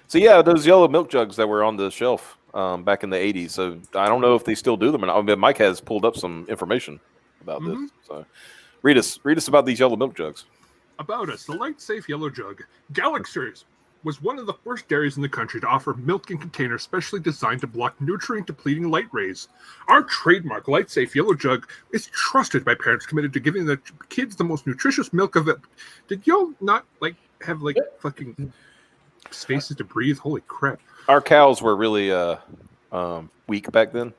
So yeah, those yellow milk jugs that were on the shelf back in the '80s. So I don't know if they still do them or not. I mean, Mike has pulled up some information about this. So read us about these yellow milk jugs. About us, the Light Safe Yellow Jug. Galaxers was one of the first dairies in the country to offer milk in containers specially designed to block nutrient-depleting light rays. Our trademark Light Safe Yellow Jug is trusted by parents committed to giving their kids the most nutritious milk of it. Did y'all not have fucking spaces to breathe? Holy crap! Our cows were really weak back then.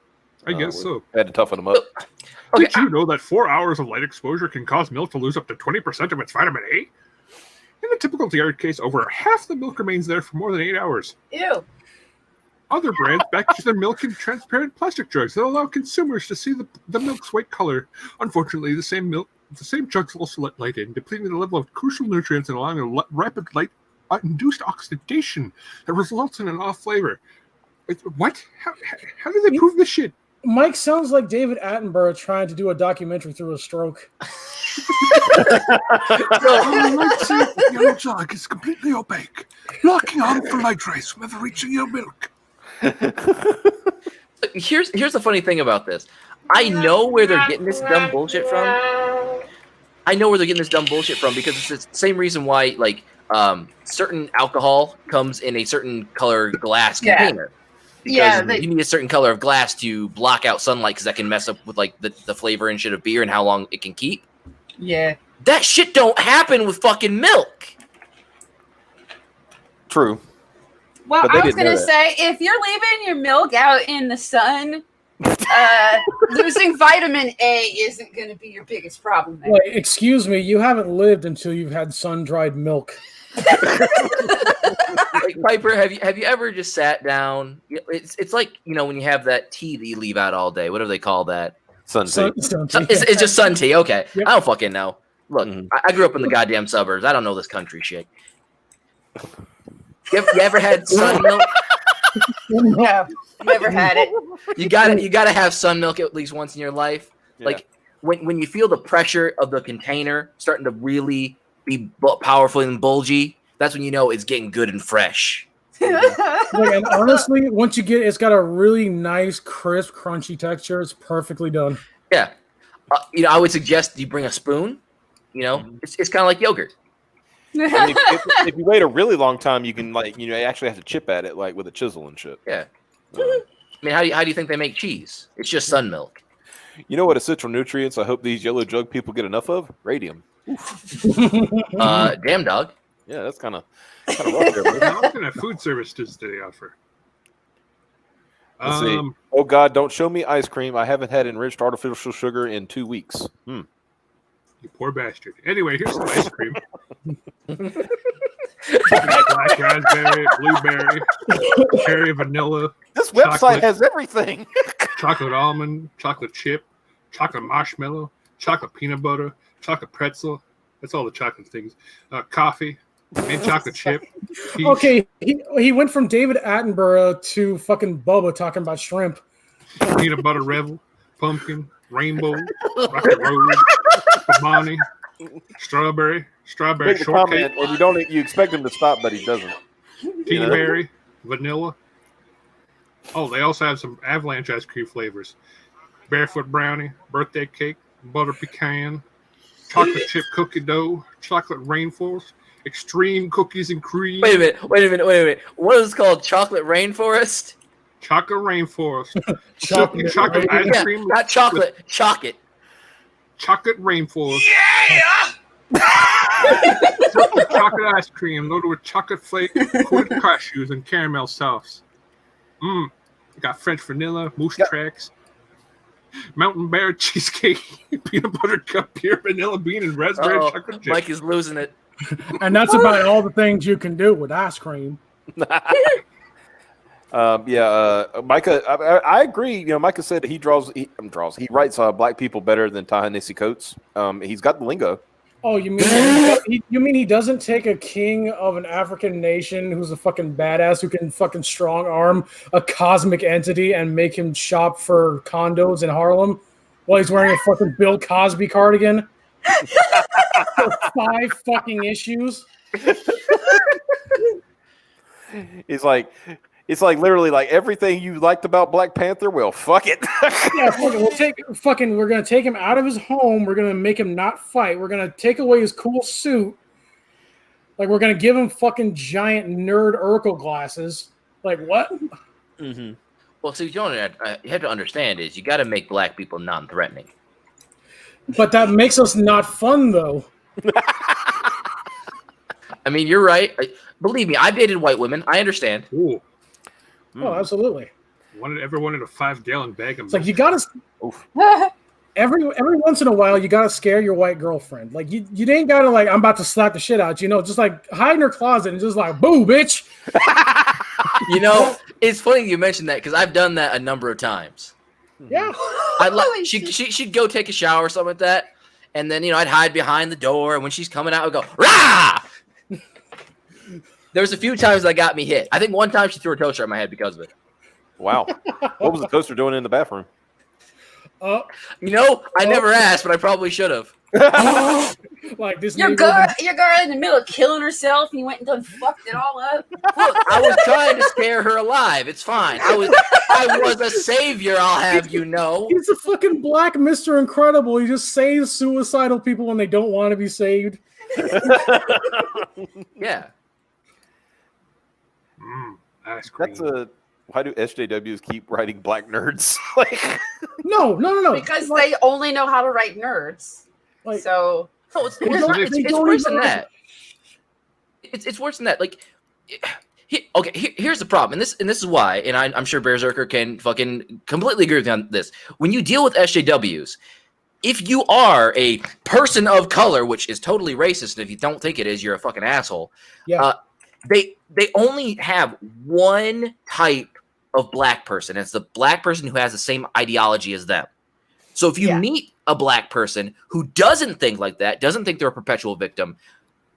I guess so. Had to toughen them up. Did you know that 4 hours of light exposure can cause milk to lose up to 20% of its vitamin A? In a typical dairy case, over half the milk remains there for more than 8 hours. Ew. Other brands package their milk in transparent plastic jugs that allow consumers to see the milk's white color. Unfortunately, the same jugs also let light in, depleting the level of crucial nutrients and allowing a rapid light-induced oxidation that results in an off flavor. What? How do they prove this shit? Mike sounds like David Attenborough trying to do a documentary through a stroke. The yellow jug is completely opaque, blocking harmful light rays from ever reaching your milk. Here's the funny thing about this. I know where they're getting this dumb bullshit from. Because it's the same reason why certain alcohol comes in a certain color glass container. Because you need a certain color of glass to block out sunlight because that can mess up with the flavor and shit of beer and how long it can keep. Yeah. That shit don't happen with fucking milk. True. Well, I was going to say, if you're leaving your milk out in the sun, losing vitamin A isn't going to be your biggest problem. Wait, excuse me, you haven't lived until you've had sun-dried milk. Piper, have you ever just sat down? It's like, when you have that tea that you leave out all day. What do they call that? Sun tea. It's just sun tea. Okay. Yep. I don't fucking know. Look, I grew up in the goddamn suburbs. I don't know this country shit. You ever had sun milk? No, never had it. You gotta have sun milk at least once in your life. Yeah. Like when you feel the pressure of the container starting to really be powerful and bulgy, that's when you know it's getting good and fresh. And honestly, once you get it's got a really nice, crisp, crunchy texture. It's perfectly done. Yeah. I would suggest you bring a spoon. It's kind of like yogurt. I mean, if you wait a really long time, you can actually have to chip at it with a chisel and shit. Yeah. I mean, how do you think they make cheese? It's just sun milk. You know what essential nutrients I hope these yellow jug people get enough of? Radium. Damn dog. Yeah, that's kind of rough there. What kind of food service does they offer? Let's see. Oh God, don't show me ice cream. I haven't had enriched artificial sugar in 2 weeks. You poor bastard. Anyway, here's some ice cream. Black raspberry, blueberry, cherry vanilla. This website has everything. Chocolate almond, chocolate chip, chocolate marshmallow, chocolate peanut butter, chocolate pretzel. That's all the chocolate things. Coffee and chocolate chip. Peach. Okay, he went from David Attenborough to fucking Bubba talking about shrimp. Peanut butter revel, pumpkin, rainbow, rocket road, Bonnie, strawberry shortcake. And you expect him to stop, but he doesn't. Teaberry, vanilla. Oh, they also have some avalanche ice cream flavors: barefoot brownie, birthday cake, butter pecan, chocolate chip cookie dough, chocolate rainforest, extreme cookies and cream. Wait a minute. What is it called? Chocolate rainforest? Chocolate rainforest. chocolate ice cream. Not chocolate. Chocolate. Chocolate rainforest. Yeah! Chocolate ice cream loaded with chocolate flake, coated cashews, and caramel sauce. You got French vanilla, moose tracks, mountain bear cheesecake, peanut butter cup, pure vanilla bean, and raspberry chocolate chip. Mike is losing it. And that's about all the things you can do with ice cream. Micah, I agree. Micah said he writes black people better than Ta-Nehisi Coates. He's got the lingo. Oh, you mean he doesn't take a king of an African nation who's a fucking badass who can fucking strong arm a cosmic entity and make him shop for condos in Harlem while he's wearing a fucking Bill Cosby cardigan for 5 fucking issues? It's like literally like everything you liked about Black Panther. Well, fuck it. Yeah, we're gonna take him out of his home. We're gonna make him not fight. We're gonna take away his cool suit. Like we're gonna give him fucking giant nerd Urkel glasses. Like what? Mm-hmm. Well, so you have to understand is you got to make black people non-threatening. But that makes us not fun, though. I mean, you're right. Believe me, I've dated white women. I understand. Ooh. Oh, absolutely. Everyone in a 5-gallon bag of It's milk. like you gotta every once in a while you gotta scare your white girlfriend. Like you ain't gotta like I'm about to slap the shit out. Just like hide in her closet and just like boo, bitch. It's funny you mentioned that because I've done that a number of times. Yeah. She'd go take a shower or something like that, and then I'd hide behind the door, and when she's coming out, I'd go rah. There was a few times that got me hit. I think one time she threw a toaster at my head because of it. Wow. What was the toaster doing in the bathroom? I never asked, but I probably should have. Like this. Your girl in the middle of killing herself, and you went and done fucked it all up. Look, I was trying to scare her alive. It's fine. I was a savior. I'll have you know. He's a fucking black Mr. Incredible. He just saves suicidal people when they don't want to be saved. Yeah. Ice cream. Why do SJWs keep writing black nerds? No. Because they only know how to write nerds. Like, so it's worse than that. It's worse than that. Like, here's the problem, and this is why, and I'm sure Berserker can fucking completely agree with me on this. When you deal with SJWs, if you are a person of color, which is totally racist, and if you don't think it is, you're a fucking asshole. Yeah. They only have one type of black person. And it's the black person who has the same ideology as them. So if you meet a black person who doesn't think like that, doesn't think they're a perpetual victim,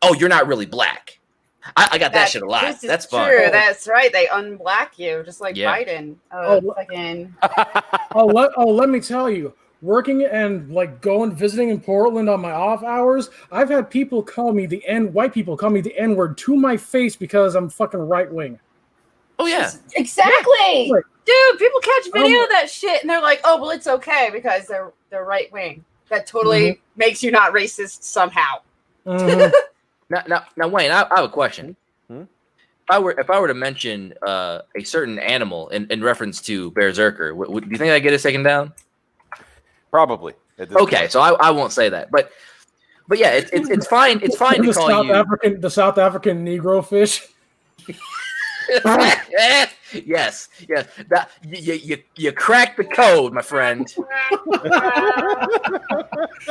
oh, you're not really black. I got that shit a lot. That's fun. True. That's right. They unblack you, just like Biden. Let me tell you. Working and like visiting in Portland on my off hours, I've had people white people call me the N-word to my face because I'm fucking right wing. Oh yeah, exactly, dude. People catch video of that shit and they're like, "Oh, well, it's okay because they're right wing." That totally makes you not racist somehow. Now, Wayne, I have a question. If I were to mention a certain animal in reference to Berserker, do you think I get it taken down? Probably. Okay, so I won't say that, but yeah, it's fine. It's fine to call the South African Negro fish. yes. That you cracked the code, my friend.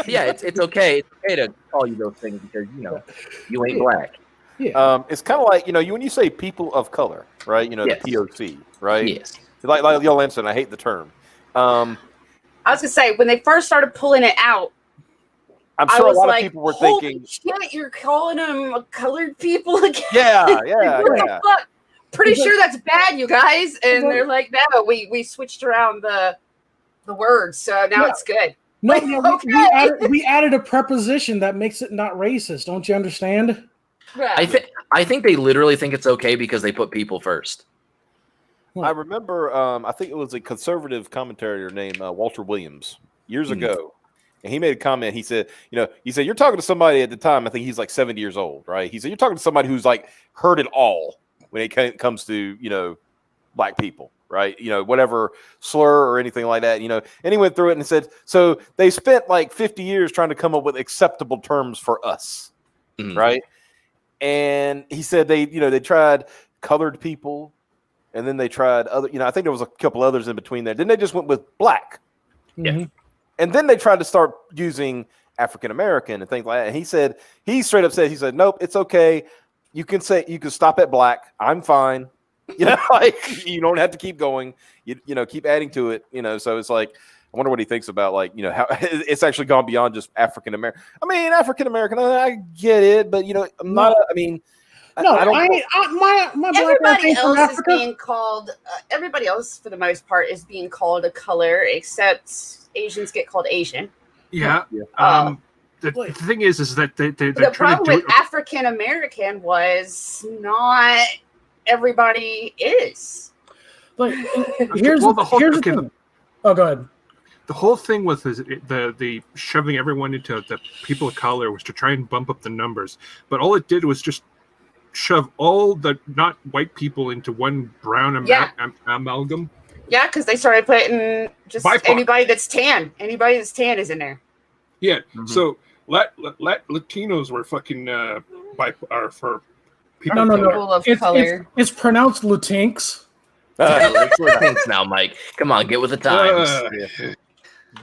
Yeah, it's okay. It's okay to call you those things because you ain't black. Yeah. It's kind of like when you say people of color, right? The POC, right? Yes. Like Yo Lanson, I hate the term. I was gonna say when they first started pulling it out, I'm sure a lot of people were thinking, "Shit, you're calling them colored people again?" Yeah. Fuck? Pretty sure that's bad, you guys. And they're like, "No, we switched around the words, so now it's good." No, we added a preposition that makes it not racist. Don't you understand? Right. I think they literally think it's okay because they put people first. I remember, I think it was a conservative commentator named Walter Williams years ago, and he made a comment. He said, you're talking to somebody at the time. I think he's like 70 years old, right? He said you're talking to somebody who's like heard it all when it comes to black people, right? Whatever slur or anything like that. And he went through it and said, so they spent like 50 years trying to come up with acceptable terms for us, right? And he said they tried colored people. And then they tried other, I think there was a couple others in between there. Then they just went with black. Yeah. And then they tried to start using African American and things like that. And he straight up said, nope, it's okay. You can stop at black. I'm fine. You don't have to keep going. You keep adding to it. So it's like, I wonder what he thinks about how it's actually gone beyond just African American. I mean, African American, I get it, but I'm not. No, I don't. Everybody else is being called. Everybody else, for the most part, is being called a color, except Asians get called Asian. Yeah. The thing is that they're the trying problem to do with African American was not everybody is. Like, here's the thing. Oh, go ahead. The whole thing with the shoving everyone into the people of color was to try and bump up the numbers, but all it did was just shove all the not white people into one brown amalgam. Yeah, because they started putting just BIPOC. Anybody that's tan. Anybody that's tan is in there. Yeah. Mm-hmm. So Latinos were fucking for people of color. It's pronounced Latinx. It's Latinx now, Mike. Come on, get with the times. Yeah.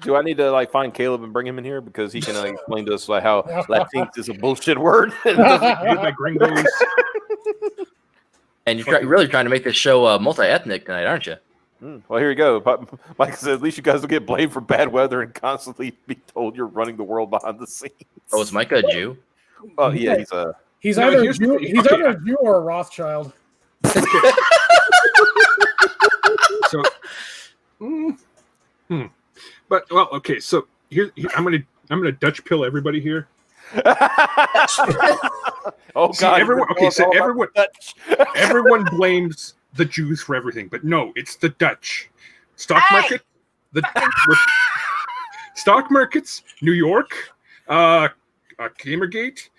Do I need to find Caleb and bring him in here because he can explain to us how Latinx is a bullshit word? My gringos. And you're really trying to make this show multi-ethnic tonight, aren't you? Well, here you go. Mike said, at least you guys will get blamed for bad weather and constantly be told you're running the world behind the scenes. Oh, is Mike a Jew? Oh, yeah, he's either a Jew or a Rothschild. So, but well, okay. So here I'm gonna Dutch pill everybody here. Oh God! Everyone blames the Jews for everything, but no, it's the Dutch stock market. Stock markets, New York, Gamergate,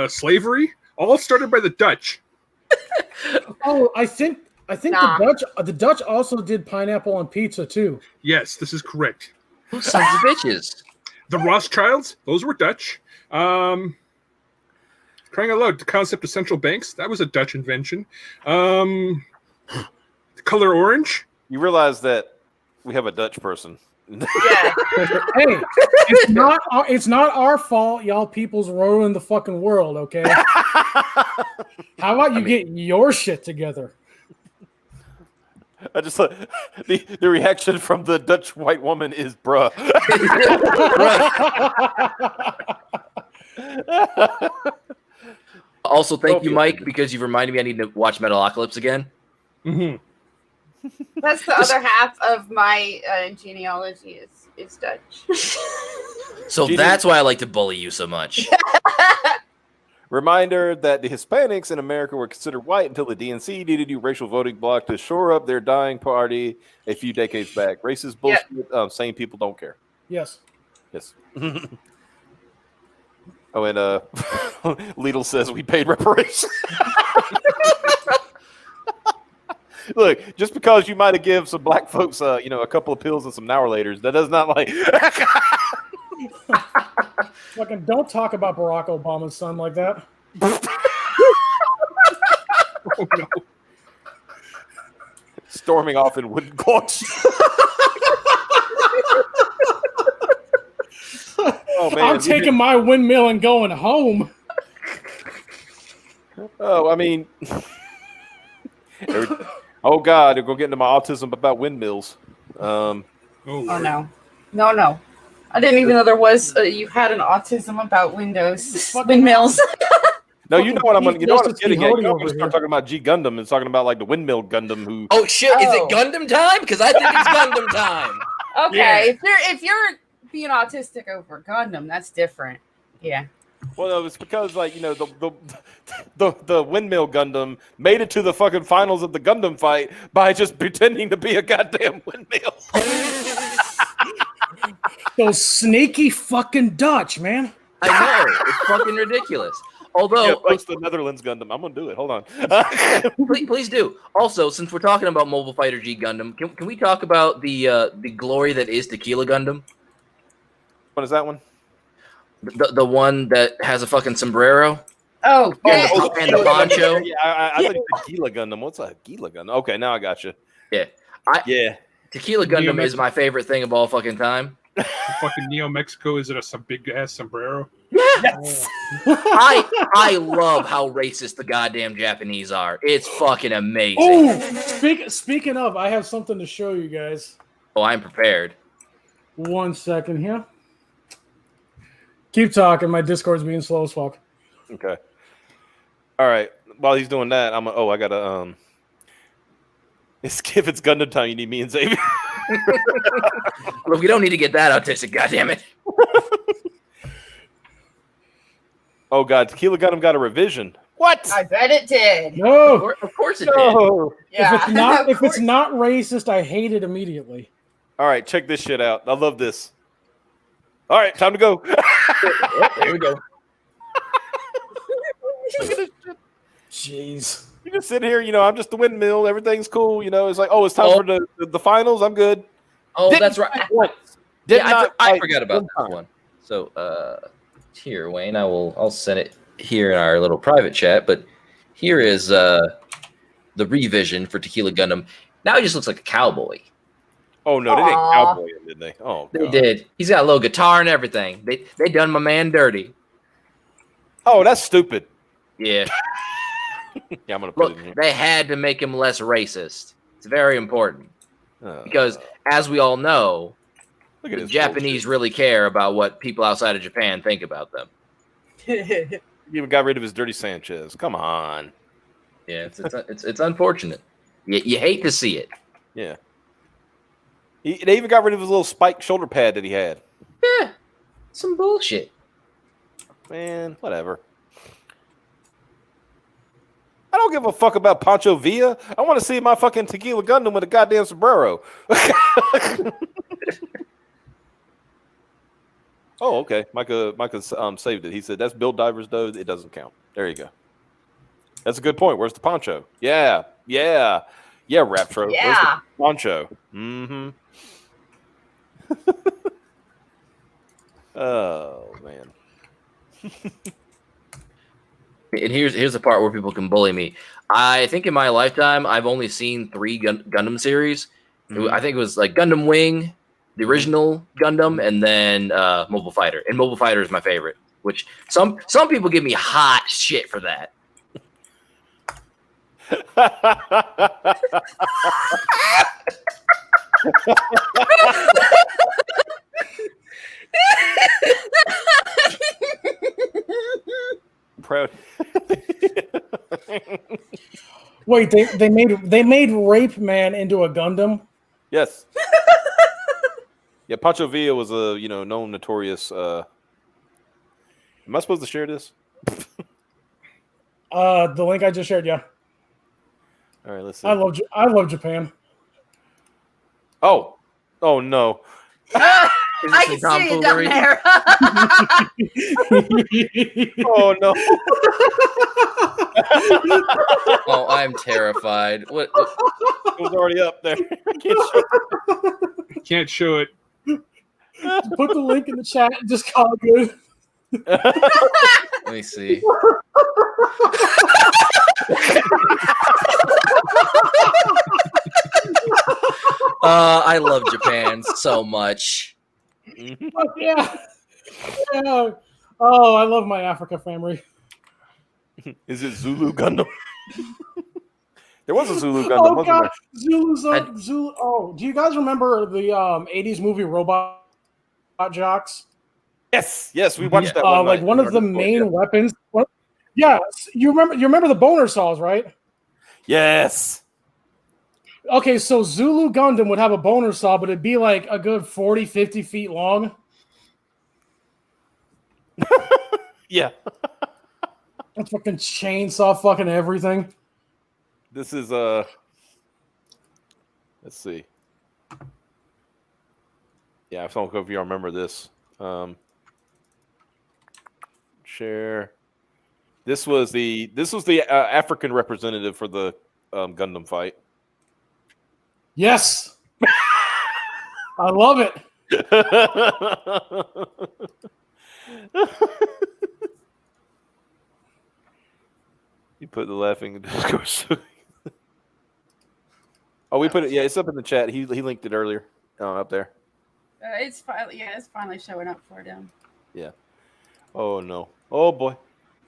slavery, all started by the Dutch. Oh, I think the Dutch also did pineapple on pizza too. Yes, this is correct. Sons of bitches. The Rothschilds, those were Dutch. Crying out loud, the concept of central banks, that was a Dutch invention. The color orange. You realize that we have a Dutch person. Yeah. Hey, it's not our fault y'all people's ruin the fucking world, okay? How about you get your shit together? I just thought the reaction from the Dutch white woman is bruh. Also, thank you, Mike, because you've reminded me I need to watch Metalocalypse again. Mm-hmm. That's the other half of my genealogy is Dutch. So that's why I like to bully you so much. Reminder that the Hispanics in America were considered white until the DNC needed a new racial voting bloc to shore up their dying party a few decades back. Racist bullshit. Yep. Sane people don't care. Yes. Oh, and Lidl says we paid reparations. Look, just because you might have given some black folks, a couple of pills and some Now-Relators, that does not Fucking don't talk about Barack Obama's son like that. Oh, no. Storming off in wooden quotes. Oh, man. I'm taking my windmill and going home. Oh, I mean, oh God, they're going to get into my autism about windmills. Oh no. I didn't even know there was. You had an autism about windmills. No, you know what I'm going to. You know what I'm getting at. You're going to start talking about G Gundam and talking about the windmill Gundam. Who? Oh shit! Is it Gundam time? Because I think it's Gundam time. Okay, yeah. if you're being autistic over Gundam, that's different. Yeah. Well, no, it's because the windmill Gundam made it to the fucking finals of the Gundam fight by just pretending to be a goddamn windmill. Those sneaky fucking Dutch, man. I know. It's fucking ridiculous. Although, post the Netherlands Gundam. I'm going to do it. Hold on. please do. Also, since we're talking about Mobile Fighter G Gundam, can we talk about the glory that is Tequila Gundam? What is that one? The one that has a fucking sombrero. Oh, yeah. And the poncho. Yeah, I think Tequila Gundam. What's a Tequila Gundam? Okay, now I got you. Yeah. Tequila Gundam is my favorite thing of all fucking time. Fucking Neo Mexico, is it a big ass sombrero? Yes. I love how racist the goddamn Japanese are. It's fucking amazing. Oh, speaking of, I have something to show you guys. Oh, I'm prepared. 1 second here. Keep talking. My Discord's being slow as fuck. Okay. All right. While he's doing that, I gotta if it's Gundam time, you need me and Xavier. Look, we don't need to get that autistic, goddammit. Oh god, Tequila Gundam got a revision. What? I bet it did. No, Of course it No. Yeah. If it's not racist, I hate it immediately. All right, check this shit out. I love this. All right, time to go. Oh, there we go. Look at this shit. Jeez. You just sit here, I'm just the windmill. Everything's cool. It's like, it's time for the finals. I'm good. Oh, that's right. I forgot about that time. one. So here, Wayne, I'll send it here in our little private chat. But here is the revision for Tequila Gundam. Now he just looks like a cowboy. Oh no, they didn't cowboy him, did they? Oh, They God. did. He's got a little guitar and everything. They done my man dirty. Oh, that's stupid. Yeah. Yeah, I'm gonna put Look, it in here. they had to make him less racist. It's very important because, as we all know, look at the this Japanese really care about what people outside of Japan think about them. bullshit. He even got rid of his dirty Sanchez. Come on. Yeah, it's unfortunate. You hate to see it. Yeah. They even got rid of his little spiked shoulder pad that he had. Yeah, some bullshit. Man, whatever. I don't give a fuck about Pancho Villa. I want to see my fucking Tequila Gundam with a goddamn sombrero. Oh, okay. Micah saved it. He said, that's Bill Divers, though. It doesn't count. There you go. That's a good point. Where's the poncho? Yeah. Raptro. Yeah. Where's the poncho? Mm-hmm. Oh, man. And here's the part where people can bully me. I think in my lifetime, I've only seen 3 Gundam series. Mhm. I think it was like Gundam Wing, the original Gundam, and then Mobile Fighter. And Mobile Fighter is my favorite, which some people give me hot shit for that. Proud. Wait, they made Rape Man into a Gundam? Yes. Yeah, Pancho Villa was a known notorious. Am I supposed to share this? The link I just shared, yeah. All right, let's see. I love Japan. Oh no. I can see it down there. Oh no. Oh, I'm terrified. What? It was already up there. Can't show it. Put the link in the chat and just call it good. Let me see. I love Japan so much. Yeah. Oh, I love my Africa family. Is it Zulu Gundam? There was a Zulu Gundam, wasn't God. there? Zulu. Oh, do you guys remember the 80s movie Robot Jocks? Yes, we watched that one like night. one of the main weapons. Yeah, you remember the boner saws, right? Yes. Okay, so Zulu Gundam would have a boner saw, but it'd be like a good 40, 50 feet long. Yeah. It's fucking chainsaw fucking everything. This is let's see. Yeah, I don't know if you remember this. Share. This was the African representative for the Gundam fight. Yes. I love it. You put the laughing discourse. Oh, we put it. Yeah, it's up in the chat. He linked it earlier. Up there. It's finally showing up for them. Yeah. Oh no. Oh boy.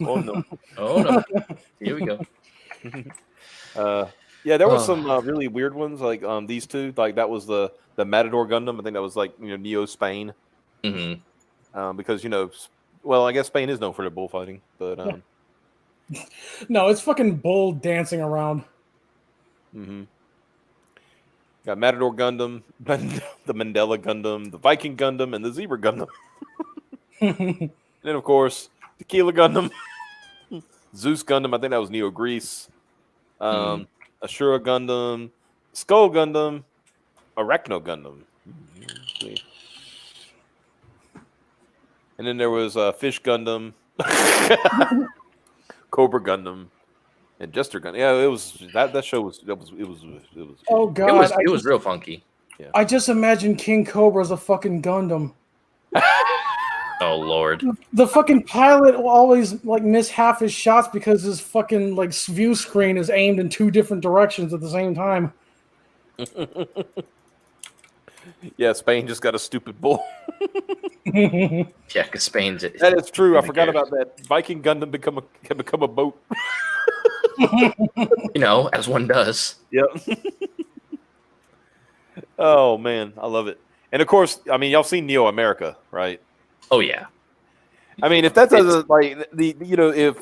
Oh no. Oh no. Here we go. Yeah, there were some really weird ones like these two. Like that was the Matador Gundam. I think that was like Neo Spain. Mm-hmm. Because well, I guess Spain is known for their bullfighting, but No, it's fucking bull dancing around. Mm-hmm. Got Matador Gundam, the Mandela Gundam, the Viking Gundam, and the Zebra Gundam. And then, of course, Tequila Gundam. Zeus Gundam. I think that was Neo Greece. Ashura Gundam, Skull Gundam, Arachno Gundam. And then there was Fish Gundam, Cobra Gundam, and Jester Gundam. Yeah, it was that show was it was. Oh god, it was real funky. Yeah. I just imagine King Cobra as a fucking Gundam. Oh lord. The fucking pilot will always like miss half his shots because his fucking like view screen is aimed in 2 different directions at the same time. Yeah, Spain just got a stupid bull. Yeah, because Spain's it. That is true. I forgot about that. Viking Gundam can become a boat. As one does. Yep. Oh man, I love it. And of course, I mean, y'all seen Neo America, right? Oh yeah. I mean, if that's like if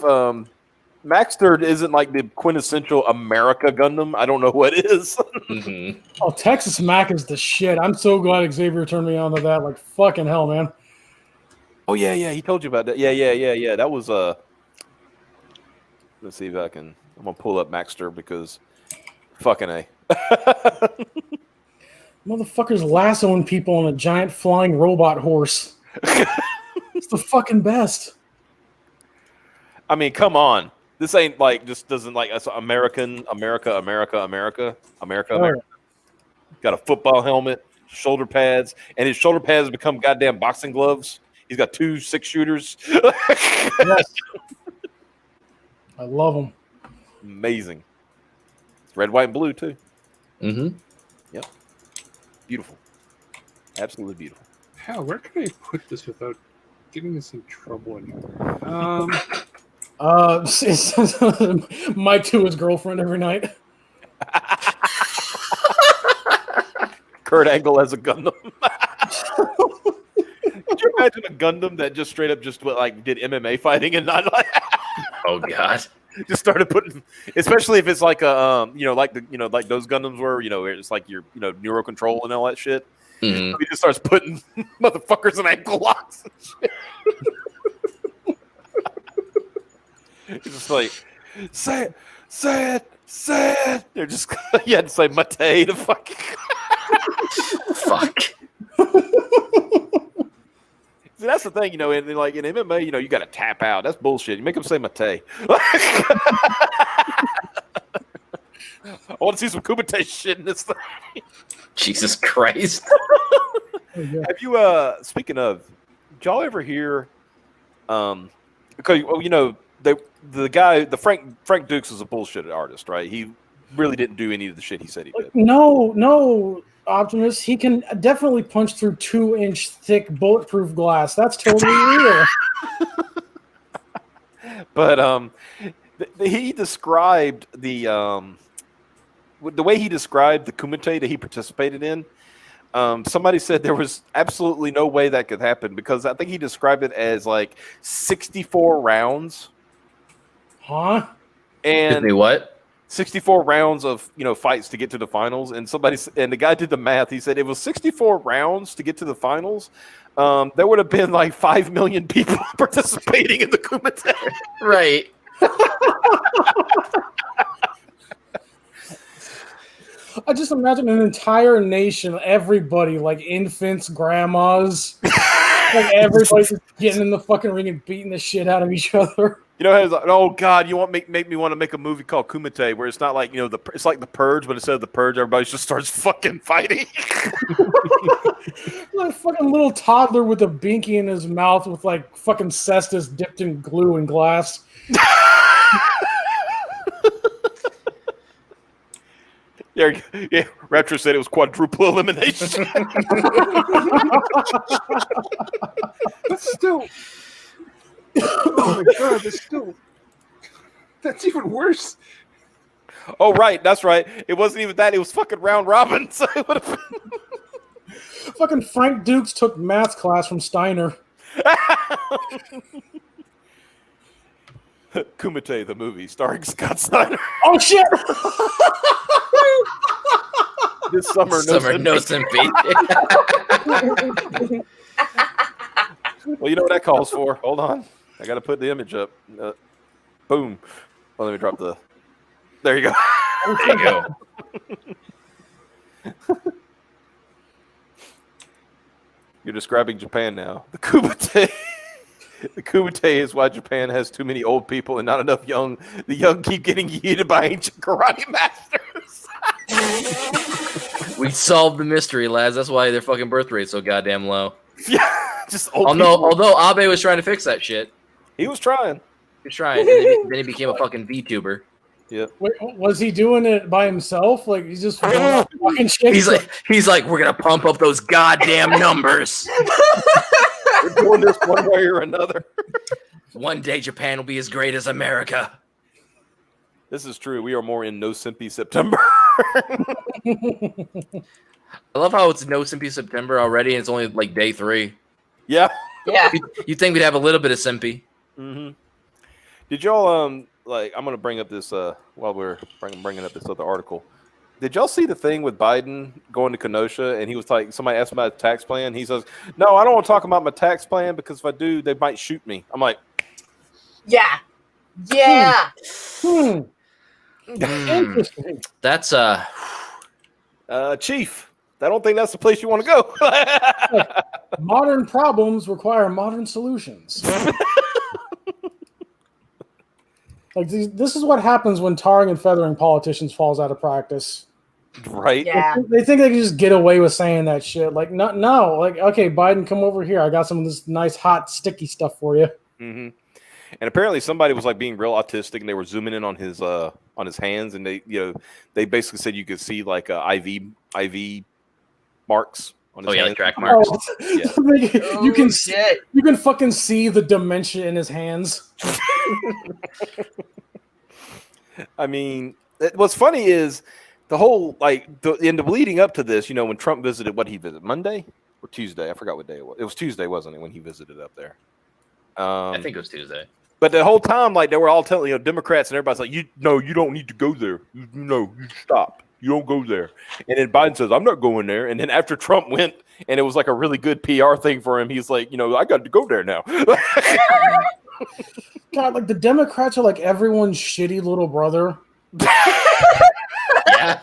Maxter isn't like the quintessential America Gundam, I don't know what is. Mm-hmm. Oh, Texas Mac is the shit. I'm so glad Xavier turned me on to that. Like fucking hell, man. Oh yeah, he told you about that. Yeah. That was let's see if I'm gonna pull up Maxter because fucking A. Motherfuckers lassoing people on a giant flying robot horse. It's the fucking best. I mean, come on. This ain't like just doesn't like us America. Got a football helmet, shoulder pads, and his shoulder pads become goddamn boxing gloves. He's got 2 6-shooters. Yes. I love them. Amazing. It's red, white, and blue too. Mm-hmm. Yep. Beautiful. Absolutely beautiful. Hell, where can I put this without getting us in trouble anymore? Mike to his girlfriend every night. Kurt Angle as a Gundam. Could you imagine a Gundam that just straight up just like did MMA fighting and not like Oh god. just started putting, especially if it's like a like those Gundams were, it's like your neuro control and all that shit. Mm-hmm. He just starts putting motherfuckers in ankle locks and shit. He's just like, say it. They're just you had to say mate to fucking Fuck. See, that's the thing, in MMA, you got to tap out. That's bullshit. You make them say mate. I want to see some Kumite shit in this thing. Jesus Christ. Have you speaking of, did y'all ever hear because the Frank Dukes is a bullshit artist, right? He really didn't do any of the shit he said he did. No, Optimus. He can definitely punch through 2-inch thick bulletproof glass. That's totally real. But he described the way he described the Kumite that he participated in. Somebody said there was absolutely no way that could happen because I think he described it as like 64 rounds. Huh? And Did they what? 64 rounds of fights to get to the finals, and the guy did the math. He said it was 64 rounds to get to the finals. There would have been like 5 million people participating in the Kumite. Right. I just imagine an entire nation, everybody, like infants, grandmas, like everybody just getting in the fucking ring and beating the shit out of each other. Oh God, you want make me want to make a movie called Kumite where it's not like it's like The Purge, but instead of The Purge, everybody just starts fucking fighting. Like fucking little toddler with a binky in his mouth with like fucking cestus dipped in glue and glass. Yeah, Retro said it was quadruple elimination. But still. Oh my god, that's even worse. Oh right, that's right. It wasn't even that, it was fucking round robin. So it would have been Fucking Frank Dukes took math class from Steiner. Kumite the movie starring Scott Steiner. Oh shit! This summer, no sympathy. Well, you know what that calls for. Hold on. I got to put the image up. Boom. Well, let me drop the. There you go. There you go. You're describing Japan now. The kumite. The kumite is why Japan has too many old people and not enough young. The young keep getting yeeted by ancient karate masters. We solved the mystery, lads. That's why their fucking birth rate's so goddamn low. Yeah, just old people. Although Abe was trying to fix that shit. He was trying. He was trying. And then he became a fucking VTuber. Yeah. Wait, was he doing it by himself? Like he's just fucking shit. He's like, we're gonna pump up those goddamn numbers. We're doing this one way or another. One day Japan will be as great as America. This is true. We are more in No Simpy September. I love how it's No Simpy September already, and it's only like day 3. Yeah. Yeah. You think we'd have a little bit of Simpy? Mm-hmm. Did y'all like? I'm gonna bring up this while we're bringing up this other article. Did y'all see the thing with Biden going to Kenosha and he was like, somebody asked him about his tax plan. He says, "No, I don't want to talk about my tax plan because if I do, they might shoot me." I'm like, yeah. Interesting. That's Chief, I don't think that's the place you want to go. Modern problems require modern solutions. Like this is what happens when tarring and feathering politicians falls out of practice. Right? Yeah. They think they can just get away with saying that shit. Like, no. Like, okay, Biden, come over here. I got some of this nice, hot, sticky stuff for you. Mm-hmm. And apparently somebody was like being real autistic, and they were zooming in on his hands, and they basically said you could see like IV marks on his hands. like track marks. Yeah. You can fucking see the dementia in his hands. I mean, what's funny is the whole in the leading up to this, when Trump visited, what he visited Monday or Tuesday? I forgot what day it was. It was Tuesday, wasn't it, when he visited up there? I think it was Tuesday. But the whole time, they were all telling Democrats and everybody's like, you don't need to go there. You stop. You don't go there. And then Biden says, I'm not going there. And then after Trump went, and it was like a really good PR thing for him, he's like, I got to go there now. God, like the Democrats are like everyone's shitty little brother. Yeah.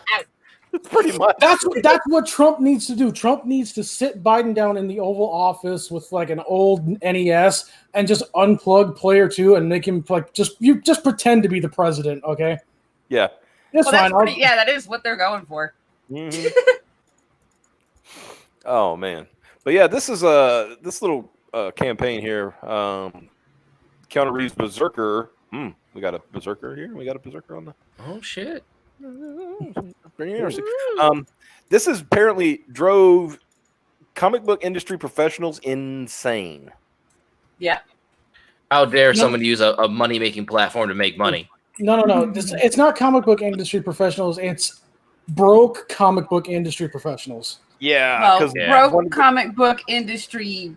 Pretty much. That's what Trump needs to do. Trump needs to sit Biden down in the Oval Office with like an old NES and just unplug player 2 and make him just pretend to be the president, okay? Yeah. That's fine. That is what they're going for. Mm-hmm. Oh man. But yeah, this is this little campaign here. Keanu Reeves Berserker. We got a Berserker here. We got a Berserker on the. Oh shit. Pretty interesting. This is apparently drove comic book industry professionals insane. Yeah. How dare someone use a money-making platform to make money? No. It's not comic book industry professionals. It's broke comic book industry professionals. Yeah. Broke comic book industry.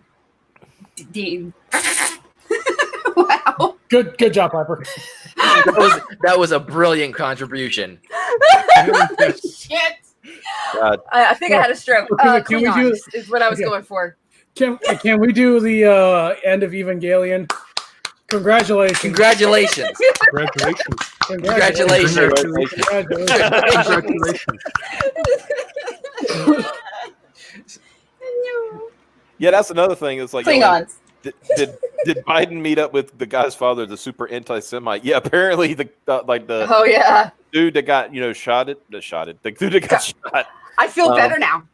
Wow. Good job, Piper. That was a brilliant contribution. Shit. God. I think I had a stroke. Can we do is what I was going for. Can we do the end of Evangelion? Congratulations. Congratulations. Yeah, that's another thing. It's like Klingons. Did Biden meet up with the guy's father, the super anti-Semite? Yeah, apparently the dude that got the dude that got shot. I feel better now.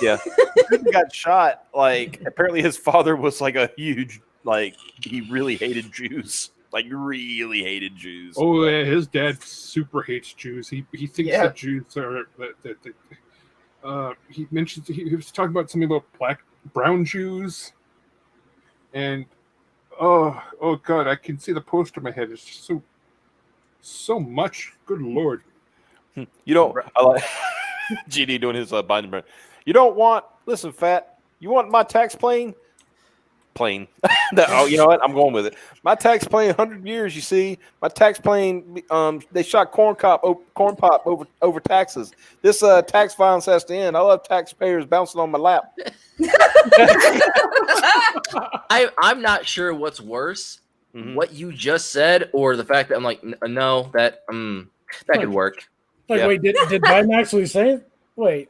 Yeah, the dude that got shot. Apparently his father was like a huge he really hated Jews. Really hated Jews. Oh yeah, his dad super hates Jews. He thinks that Jews are he mentioned he was talking about something about brown Jews. And oh god, I can see the poster in my head. It's just so much. Good lord. I like GD doing his Biden. You don't want fat. You want my tax plane? You know what? I'm going with it. My tax plane, 100 years. You see, my tax plane. They shot corn pop over taxes. This tax violence has to end. I love taxpayers bouncing on my lap. I'm not sure what's worse, what you just said, or the fact that I'm like, no, that could work. Like, wait, did Biden actually say it? Wait.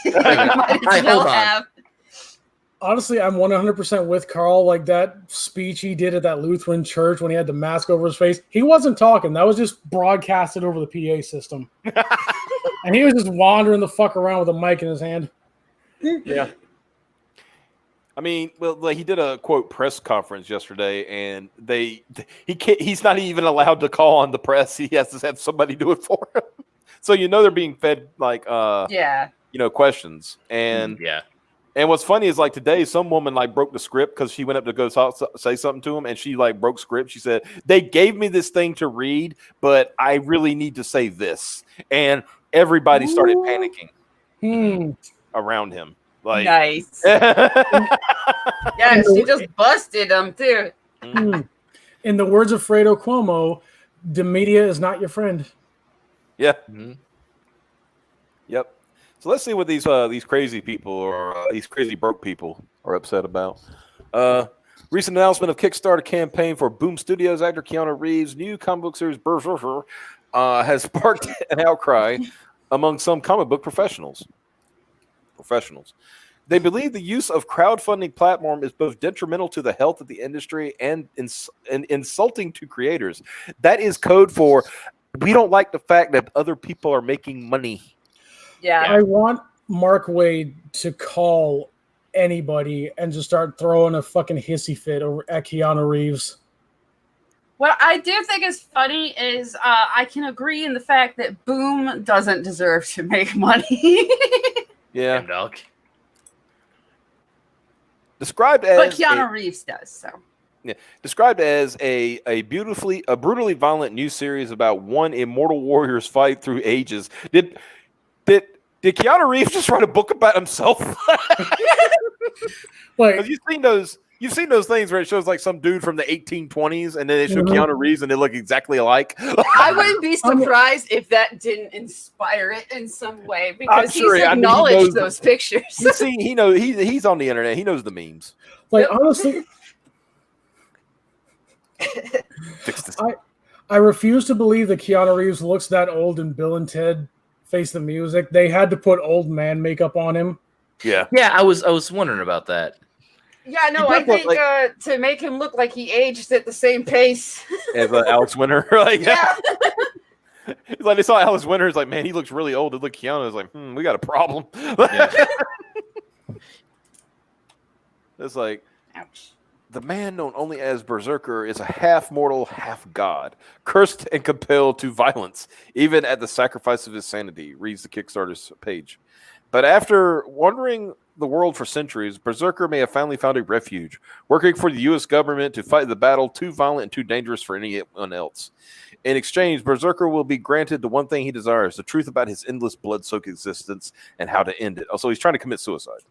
Hold on. Honestly, I'm 100% with Carl. Like that speech he did at that Lutheran church when he had the mask over his face, he wasn't talking. That was just broadcasted over the PA system. And he was just wandering the fuck around with a mic in his hand. Yeah. I mean, well, like he did a quote press conference yesterday, and he's not even allowed to call on the press. He has to have somebody do it for him. So they're being fed like questions, and And what's funny is like today, some woman like broke the script because she went up to go say something to him, and she like broke script. She said, "They gave me this thing to read, but I really need to say this," and everybody started panicking around him. Like, nice. Yeah, she just busted him too. In the words of Fredo Cuomo, the media is not your friend. Yeah. Yep. So let's see what these crazy people or these crazy broke people are upset about. Recent announcement of Kickstarter campaign for Boom Studios actor Keanu Reeves' new comic book series Berserker has sparked an outcry among some comic book professionals. They believe the use of crowdfunding platform is both detrimental to the health of the industry and insulting to creators. That is code for we don't like the fact that other people are making money. Yeah. I want Mark Waid to call anybody and just start throwing a fucking hissy fit over at Keanu Reeves. What I do think is funny is I can agree in the fact that Boom doesn't deserve to make money. Yeah. Dog. Described as but Keanu Reeves does, so. Yeah, described as a brutally violent new series about one immortal warrior's fight through ages. Did Keanu Reeves just write a book about himself? Like, you've seen those things where it shows like some dude from the 1820s, and then they show Keanu Reeves and they look exactly alike. I wouldn't be surprised if that didn't inspire it in some way because he's acknowledged those pictures. He's on the internet. He knows the memes. Like honestly, I refuse to believe that Keanu Reeves looks that old in Bill and Ted Face the Music. They had to put old man makeup on him. Yeah. Yeah, I was wondering about that. Yeah, no, I think to make him look like he aged at the same pace as Alex Winter. Like, yeah. It's like they saw Alex Winter. It's like, man, he looks really old. And look, Keanu is like, we got a problem. Yeah. It's like, ouch. The man known only as Berserker is a half mortal, half god, cursed and compelled to violence, even at the sacrifice of his sanity, reads the Kickstarter's page. But after wandering the world for centuries, Berserker may have finally found a refuge, working for the U.S. government to fight the battle too violent and too dangerous for anyone else. In exchange, Berserker will be granted the one thing he desires, the truth about his endless blood-soaked existence and how to end it. Also, he's trying to commit suicide.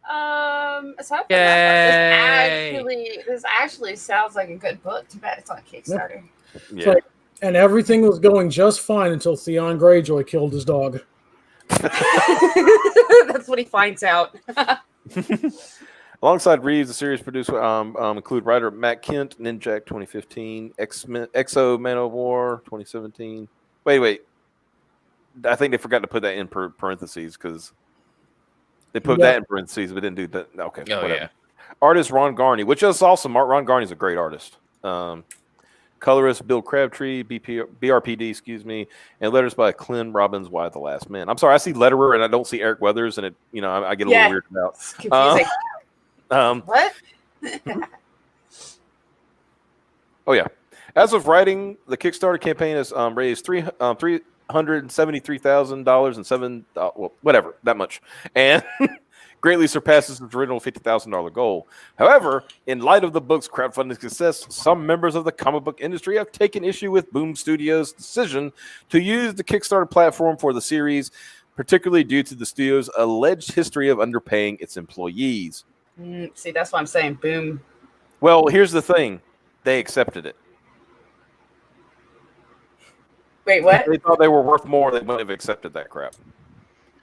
Aside from that, this actually sounds like a good book. Too bad it's on Kickstarter. Yeah. And everything was going just fine until Theon Greyjoy killed his dog. That's what he finds out. Alongside Reeves, the series produced include writer Matt Kent, Ninjak 2015, Exo Man of War 2017. Wait. I think they forgot to put that in parentheses because they put that in parentheses, but didn't do that. Okay. Oh, whatever. Yeah. Artist Ron Garney, which is awesome. Ron Garney's a great artist. Colorist Bill Crabtree, BRPD, excuse me, and letters by Clint Robbins, Why the Last Man. I'm sorry, I see letterer and I don't see Eric Weathers, and I get a little weirded out. It's confusing. What? Oh yeah. As of writing, the Kickstarter campaign has raised $373,000 and whatever, that much, and greatly surpasses its original $50,000 goal. However, in light of the book's crowdfunding success, some members of the comic book industry have taken issue with Boom Studios' decision to use the Kickstarter platform for the series, particularly due to the studio's alleged history of underpaying its employees. See, that's why I'm saying Boom. Well, here's the thing. They accepted it. Wait, what? If they thought they were worth more, they wouldn't have accepted that crap.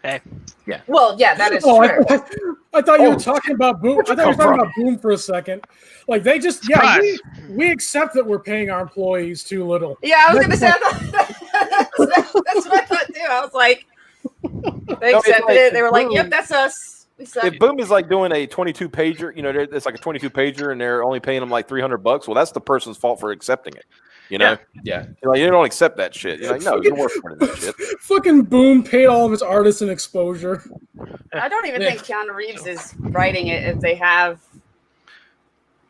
Hey, yeah. Well, yeah, that is true. I thought you were talking about Boom. I thought you were talking about Boom for a second. Like they just, we accept that we're paying our employees too little. Yeah, I was gonna say that's what I thought too. I was like, they accepted it. They were like, "Yep, that's us." If Boom is like doing a 22 pager, it's like a 22 pager, and they're only paying them like $300. Well, that's the person's fault for accepting it. Yeah. You don't accept that shit. You're like, no, you work for that shit. Fucking Boom paid all of his artists an exposure. I don't even think Keanu Reeves is writing it. If they have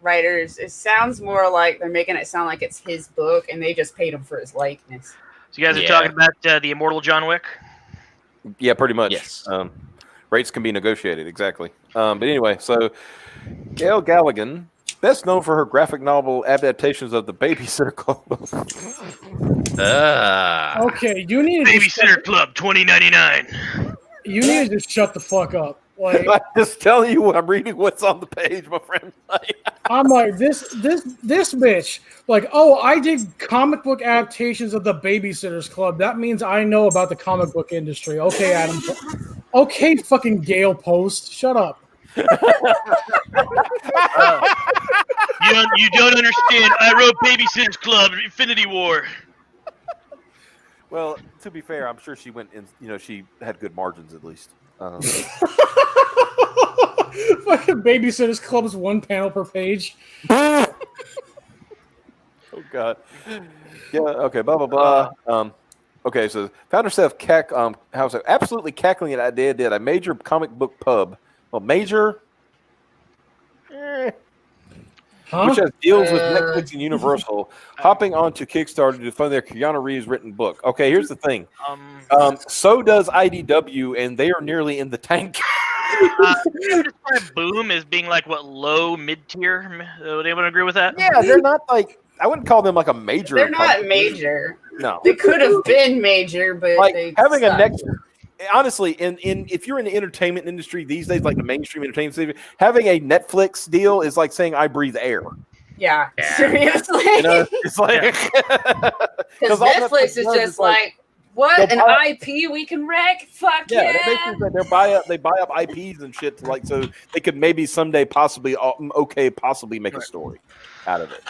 writers, it sounds more like they're making it sound like it's his book, and they just paid him for his likeness. So you guys are talking about the immortal John Wick? Yeah, pretty much. Yes. Rates can be negotiated, exactly. But anyway, so Gail Galligan, best known for her graphic novel adaptations of The Babysitter Club. Okay, you need to Babysitter Club 2099. You need to just shut the fuck up. Like, I'm just telling you what I'm reading. What's on the page, my friend? I'm like this bitch. Like, oh, I did comic book adaptations of The Babysitters Club. That means I know about the comic book industry. Okay, Adam. Okay, fucking Gale Post. Shut up. You don't understand. I wrote Babysitters Club, Infinity War. Well, to be fair, I'm sure she went in. She had good margins at least. Fucking Babysitters Club's one panel per page. Oh God. Yeah. Okay. Blah blah blah. Okay. So found herself absolutely cackling at the idea that a major comic book pub. Well, major. Which has deals with Netflix and Universal, hopping onto Kickstarter to fund their Keanu Reeves written book. Okay, here's the thing. So does IDW, and they are nearly in the tank. You describe Boom as being like low mid tier. Would anyone agree with that? Yeah, they're not like I wouldn't call them like a major. They're not major. No, they could have been major, but like they having suck. a next. Honestly, if you're in the entertainment industry these days, like the mainstream entertainment industry, having a Netflix deal is like saying I breathe air. Yeah. Seriously. It's like because Netflix is just like what an IP we can wreck. Fuck yeah. They buy up IPs and shit so they could maybe someday possibly make a story out of it.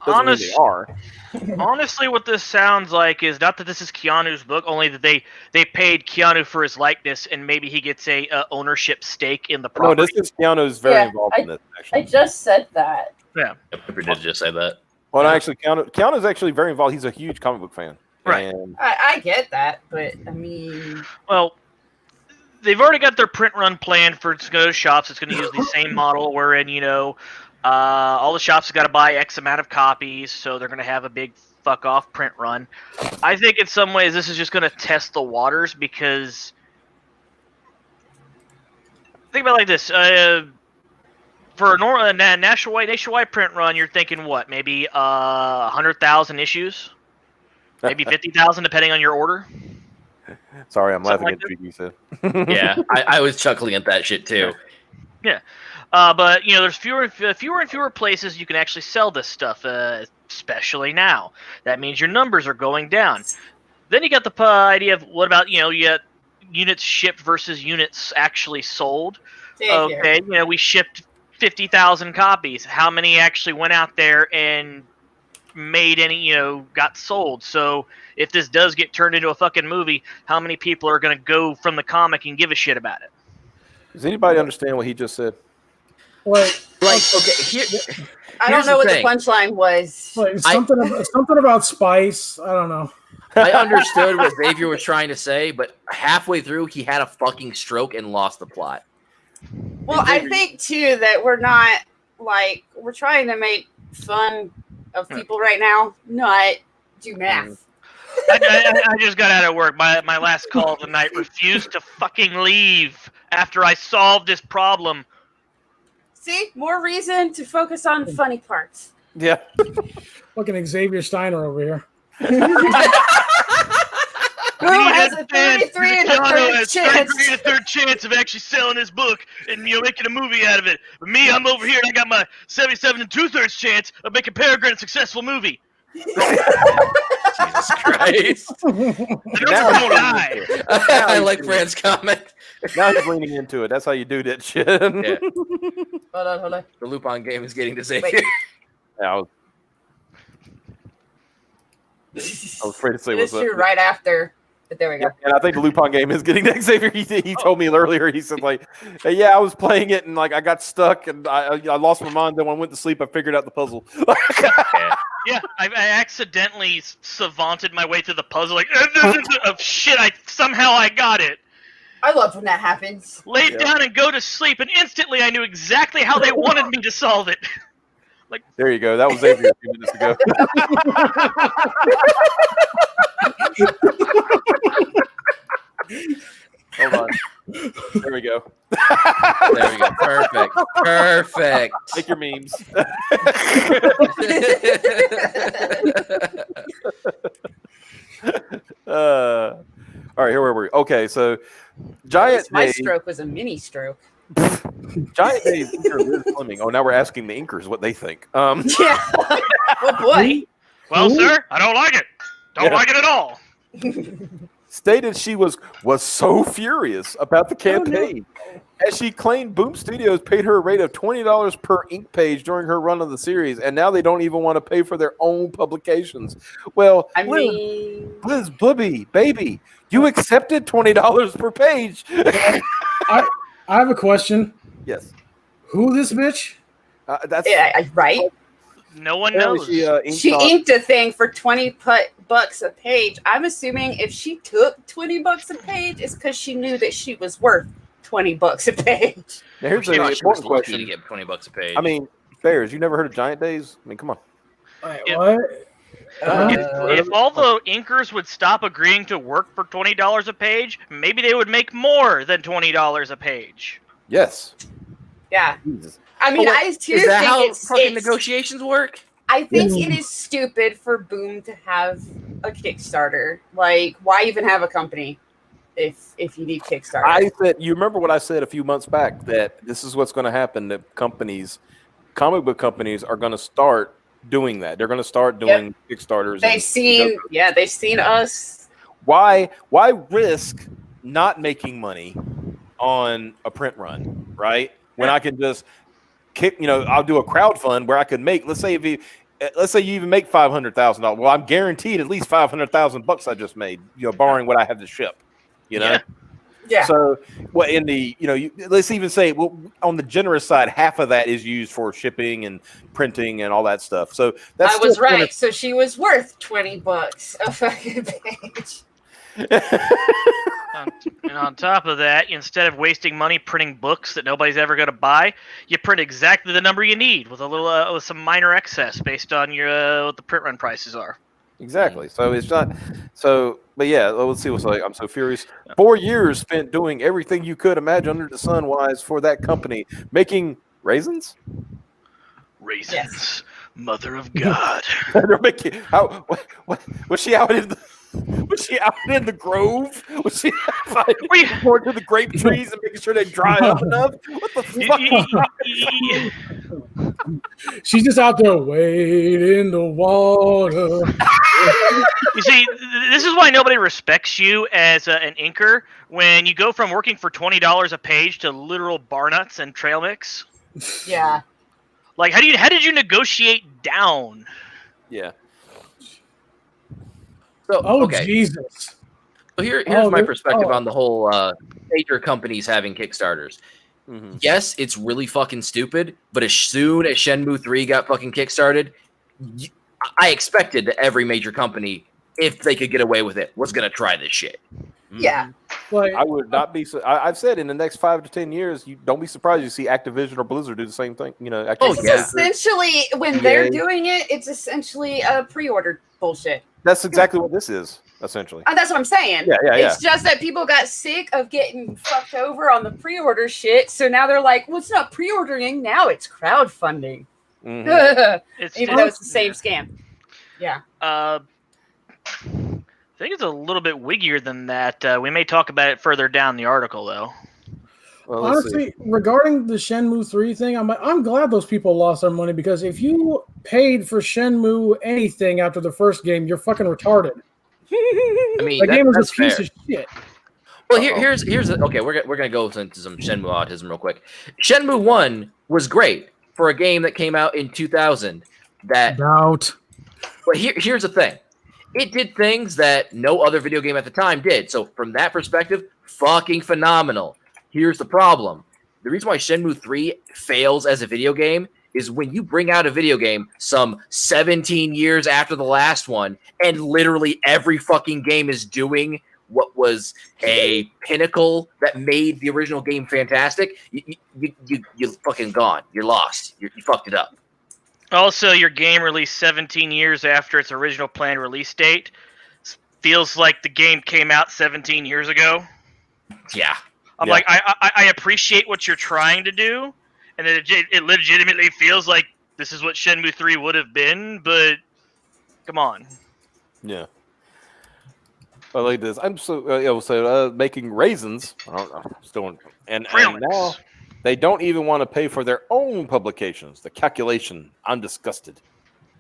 Honestly, what this sounds like is not that this is Keanu's book, only that they paid Keanu for his likeness, and maybe he gets a ownership stake in the property. No, this is Keanu's very involved in this. Actually, I just said that. Yeah, I did just say that. Well, actually, Keanu's actually very involved. He's a huge comic book fan. Right. And I get that, but I mean, well, they've already got their print run planned for it's going to go to shops. It's going to use the same model wherein all the shops have got to buy X amount of copies, so they're going to have a big fuck off print run. I think in some ways this is just going to test the waters because think about it like this: for a nationwide print run, you're thinking what? Maybe 100,000 issues, maybe 50,000, depending on your order. Sorry, I'm Something laughing like at you said. Yeah, I was chuckling at that shit too. Yeah. But there's fewer and fewer places you can actually sell this stuff, especially now. That means your numbers are going down. Then you got the idea of what about you got units shipped versus units actually sold. Okay, we shipped 50,000 copies. How many actually went out there and made any got sold? So if this does get turned into a fucking movie, how many people are going to go from the comic and give a shit about it? Does anybody understand what he just said? Like okay, I don't know what the punchline was. Like something about spice. I don't know. I understood what Xavier was trying to say, but halfway through he had a fucking stroke and lost the plot. Well, I think too that we're not we're trying to make fun of people right now, not do math. I just got out of work. My last call of the night refused to fucking leave after I solved this problem. See, more reason to focus on funny parts. Yeah. Fucking Xavier Steiner over here. Who has a 33 and a third chance of actually selling his book and making a movie out of it. But me, I'm over here and I got my 77 and 2/3 chance of making Peregrine a successful movie. Jesus Christ. I like Fran's comment. Now he's leaning into it. That's how you do that shit. Yeah. Hold on. The Lupin game is getting to Xavier. I was afraid to say what's up. Right after. But there we go. And I think the Lupin game is getting to Xavier. He told me earlier. He said like, hey, "Yeah, I was playing it and like I got stuck and I lost my mind. Then when I went to sleep, I figured out the puzzle." Yeah, I accidentally savanted my way through the puzzle. Like, oh shit! Somehow I got it. I love when that happens. Laid down and go to sleep, and instantly I knew exactly how they wanted me to solve it. Like, there you go. That was Xavier a few minutes ago. Hold on. There we go. There we go. Perfect. Make your memes. All right, here were we? Okay, so Giant My Day. stroke was a mini stroke. Giant Days inker Liz Fleming. Oh, now we're asking the inkers what they think. Yeah. Oh boy. well, sir, I don't like it. Don't like it at all. Stated she was so furious about the campaign as she claimed Boom Studios paid her a rate of $20 per ink page during her run of the series, and now they don't even want to pay for their own publications. Well, I mean, Liz, baby, you accepted $20 per page. I have a question. Yes. Who this bitch? That's right. No one knows. She inked a thing for $20 a page. I'm assuming if she took $20 a page, it's because she knew that she was worth $20 a page. Now here's an important question. To get $20 a page. I mean, Bears, you never heard of Giant Days? I mean, come on. Wait, what? If all the inkers would stop agreeing to work for $20 a page, maybe they would make more than $20 a page. Yes. Yeah. Jesus. I mean, I too is that think how it's fucking negotiations work? I think it is stupid for Boom to have a Kickstarter. Like, why even have a company if you need Kickstarter? I said, you remember what I said a few months back, that this is what's going to happen, that comic book companies are going to start doing that. They're going to start doing Kickstarters. They've seen us. Why risk not making money on a print run, right? When I can just I'll do a crowdfund where I could make, let's say you even make $500,000. Well, I'm guaranteed at least $500,000 I just made, barring what I have to ship, Yeah. So, well, in the, let's even say, well, on the generous side, half of that is used for shipping and printing and all that stuff. So that's I was right. So she was worth $20 a fucking page. And on top of that, instead of wasting money printing books that nobody's ever going to buy, you print exactly the number you need with a little, with some minor excess based on your what the print run prices are. Exactly. So it's not. So, but yeah, let's see what's like. I'm so furious. 4 years spent doing everything you could imagine under the sun wise for that company, making raisins. Raisins, mother of God. They're making. What was she out in the? Was she out in the grove? Was she going to the grape trees and making sure they dry up enough? What the fuck? She's just out there wading the water. You see, this is why nobody respects you as an inker when you go from working for $20 a page to literal bar nuts and trail mix. Yeah. Like, how did you negotiate down? Yeah. So, okay. Jesus. So here's my perspective on the whole major companies having Kickstarters. Mm-hmm. Yes, it's really fucking stupid, but as soon as Shenmue 3 got fucking kickstarted, I expected that every major company, if they could get away with it, was going to try this shit. Yeah. I would not be. I've said in the next 5 to 10 years, you don't be surprised you see Activision or Blizzard do the same thing. Essentially, when they're doing it, it's essentially a pre-order bullshit. That's exactly what this is, essentially. That's what I'm saying. Yeah. It's just that people got sick of getting fucked over on the pre-order shit, so now they're like, well, it's not pre-ordering, now it's crowdfunding. Mm-hmm. Even though it's the same scam. Yeah. I think it's a little bit wiggier than that. We may talk about it further down the article, though. Well, honestly, regarding the Shenmue 3 thing, I'm glad those people lost their money, because if you paid for Shenmue anything after the first game, you're fucking retarded. I mean, the game was a piece of shit. Well, here's okay. We're gonna go into some Shenmue autism real quick. Shenmue 1 was great for a game that came out in 2000. But here's the thing. It did things that no other video game at the time did. So from that perspective, fucking phenomenal. Here's the problem. The reason why Shenmue 3 fails as a video game is when you bring out a video game some 17 years after the last one, and literally every fucking game is doing what was a pinnacle that made the original game fantastic, you fucking gone. You're lost. You fucked it up. Also, your game released 17 years after its original planned release date feels like the game came out 17 years ago. Yeah. I'm like, I appreciate what you're trying to do, and it legitimately feels like this is what Shenmue 3 would have been, but come on. Yeah. I like this. I'm making raisins. I don't know. Still, and now they don't even want to pay for their own publications. The calculation. I'm disgusted.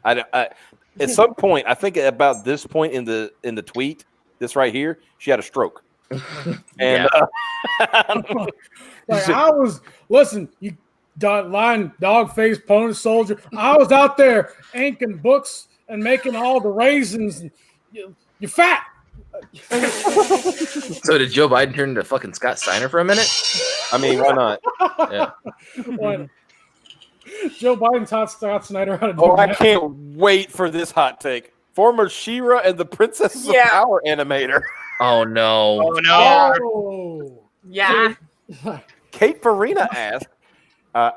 At some point, I think about this point in the tweet, this right here, she had a stroke. And listen, you lying dog-faced pony soldier. I was out there inking books and making all the raisins. And you're fat. So did Joe Biden turn into fucking Scott Steiner for a minute? I mean, why not? Yeah. Why not? Joe Biden taught Scott Snyder how to do that. I can't wait for this hot take. Former She-Ra and the Princesses of Power animator. Oh no! Oh no! Oh. Yeah. Kate Farina asked,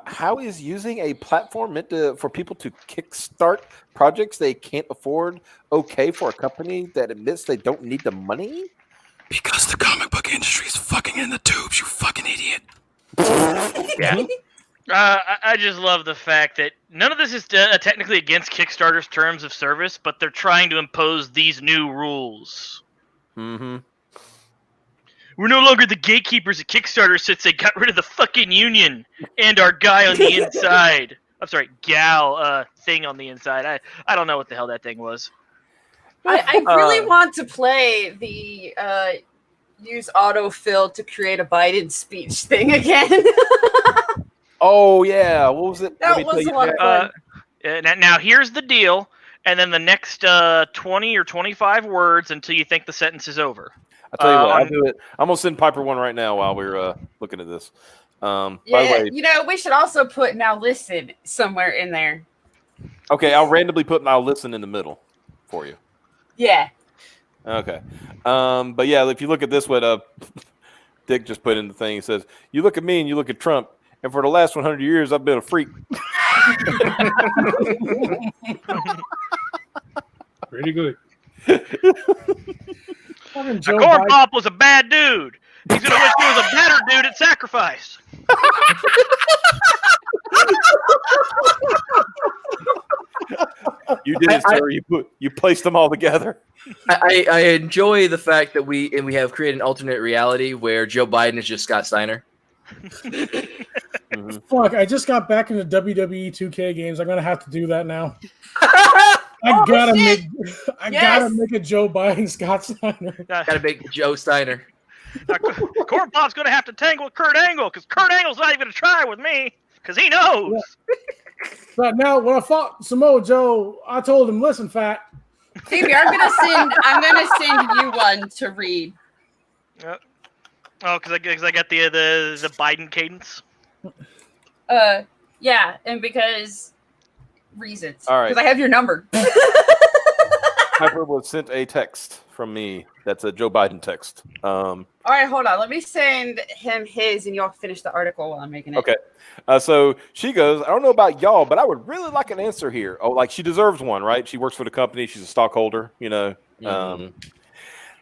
"How is using a platform meant for people to kickstart projects they can't afford okay for a company that admits they don't need the money?" Because the comic book industry is fucking in the tubes, you fucking idiot. Yeah. I just love the fact that none of this is technically against Kickstarter's terms of service, but they're trying to impose these new rules. Mm-hmm. We're no longer the gatekeepers at Kickstarter since they got rid of the fucking union and our guy on the inside. I'm sorry, gal thing on the inside. I don't know what the hell that thing was. I really want to play the use autofill to create a Biden speech thing again. Oh yeah, what was it? That was a lot of fun. Now here's the deal, and then the next 20 or 25 words until you think the sentence is over. I'll tell you what, I'll do it. I'm gonna send Piper one right now while we're looking at this. By the way, we should also put "now listen" somewhere in there. Okay, I'll randomly put "now listen" in the middle for you. Yeah. Okay. But yeah, if you look at this, what Dick just put in the thing, he says, "You look at me and you look at Trump, and for the last 100 years, I've been a freak." Pretty good. Corn Pop was a bad dude. He's gonna wish he was a better dude at Sacrifice. You did it, sir. You placed them all together. I enjoy the fact that we have created an alternate reality where Joe Biden is just Scott Steiner. Mm-hmm. Fuck! I just got back into WWE 2K games. I'm gonna have to do that now. I gotta make a Joe Biden Scott Steiner. Gotta make Joe Steiner. Corn Pop's gonna have to tangle with Kurt Angle because Kurt Angle's not even gonna try with me because he knows. Yeah. But now, when I fought Samoa Joe, I told him, "Listen, fat." Phoebe, I'm gonna send you one to read. Oh, because I got the Biden cadence. Yeah, and because reasons. All right. Because I have your number. Piper was sent a text from me. That's a Joe Biden text. All right, hold on. Let me send him his, and y'all finish the article while I'm making it. Okay. So she goes, "I don't know about y'all, but I would really like an answer here." Oh, like she deserves one, right? She works for the company. She's a stockholder, you know. Mm-hmm.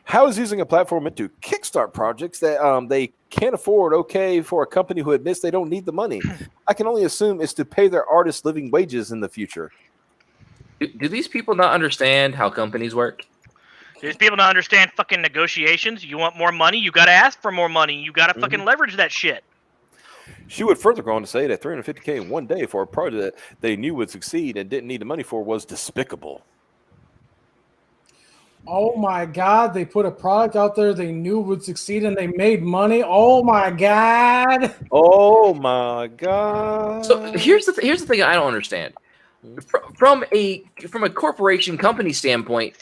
How is using a platform meant to kickstart projects that they can't afford okay for a company who admits they don't need the money? I can only assume it's to pay their artists living wages in the future. Do these people not understand how companies work? Do these people not understand fucking negotiations? You want more money? You got to ask for more money. You got to fucking leverage that shit. She would further go on to say that $350K in one day for a project that they knew would succeed and didn't need the money for was despicable. Oh my God! They put a product out there they knew would succeed, and they made money. Oh my God! Oh my God! So here's the thing I don't understand. From a corporation company standpoint,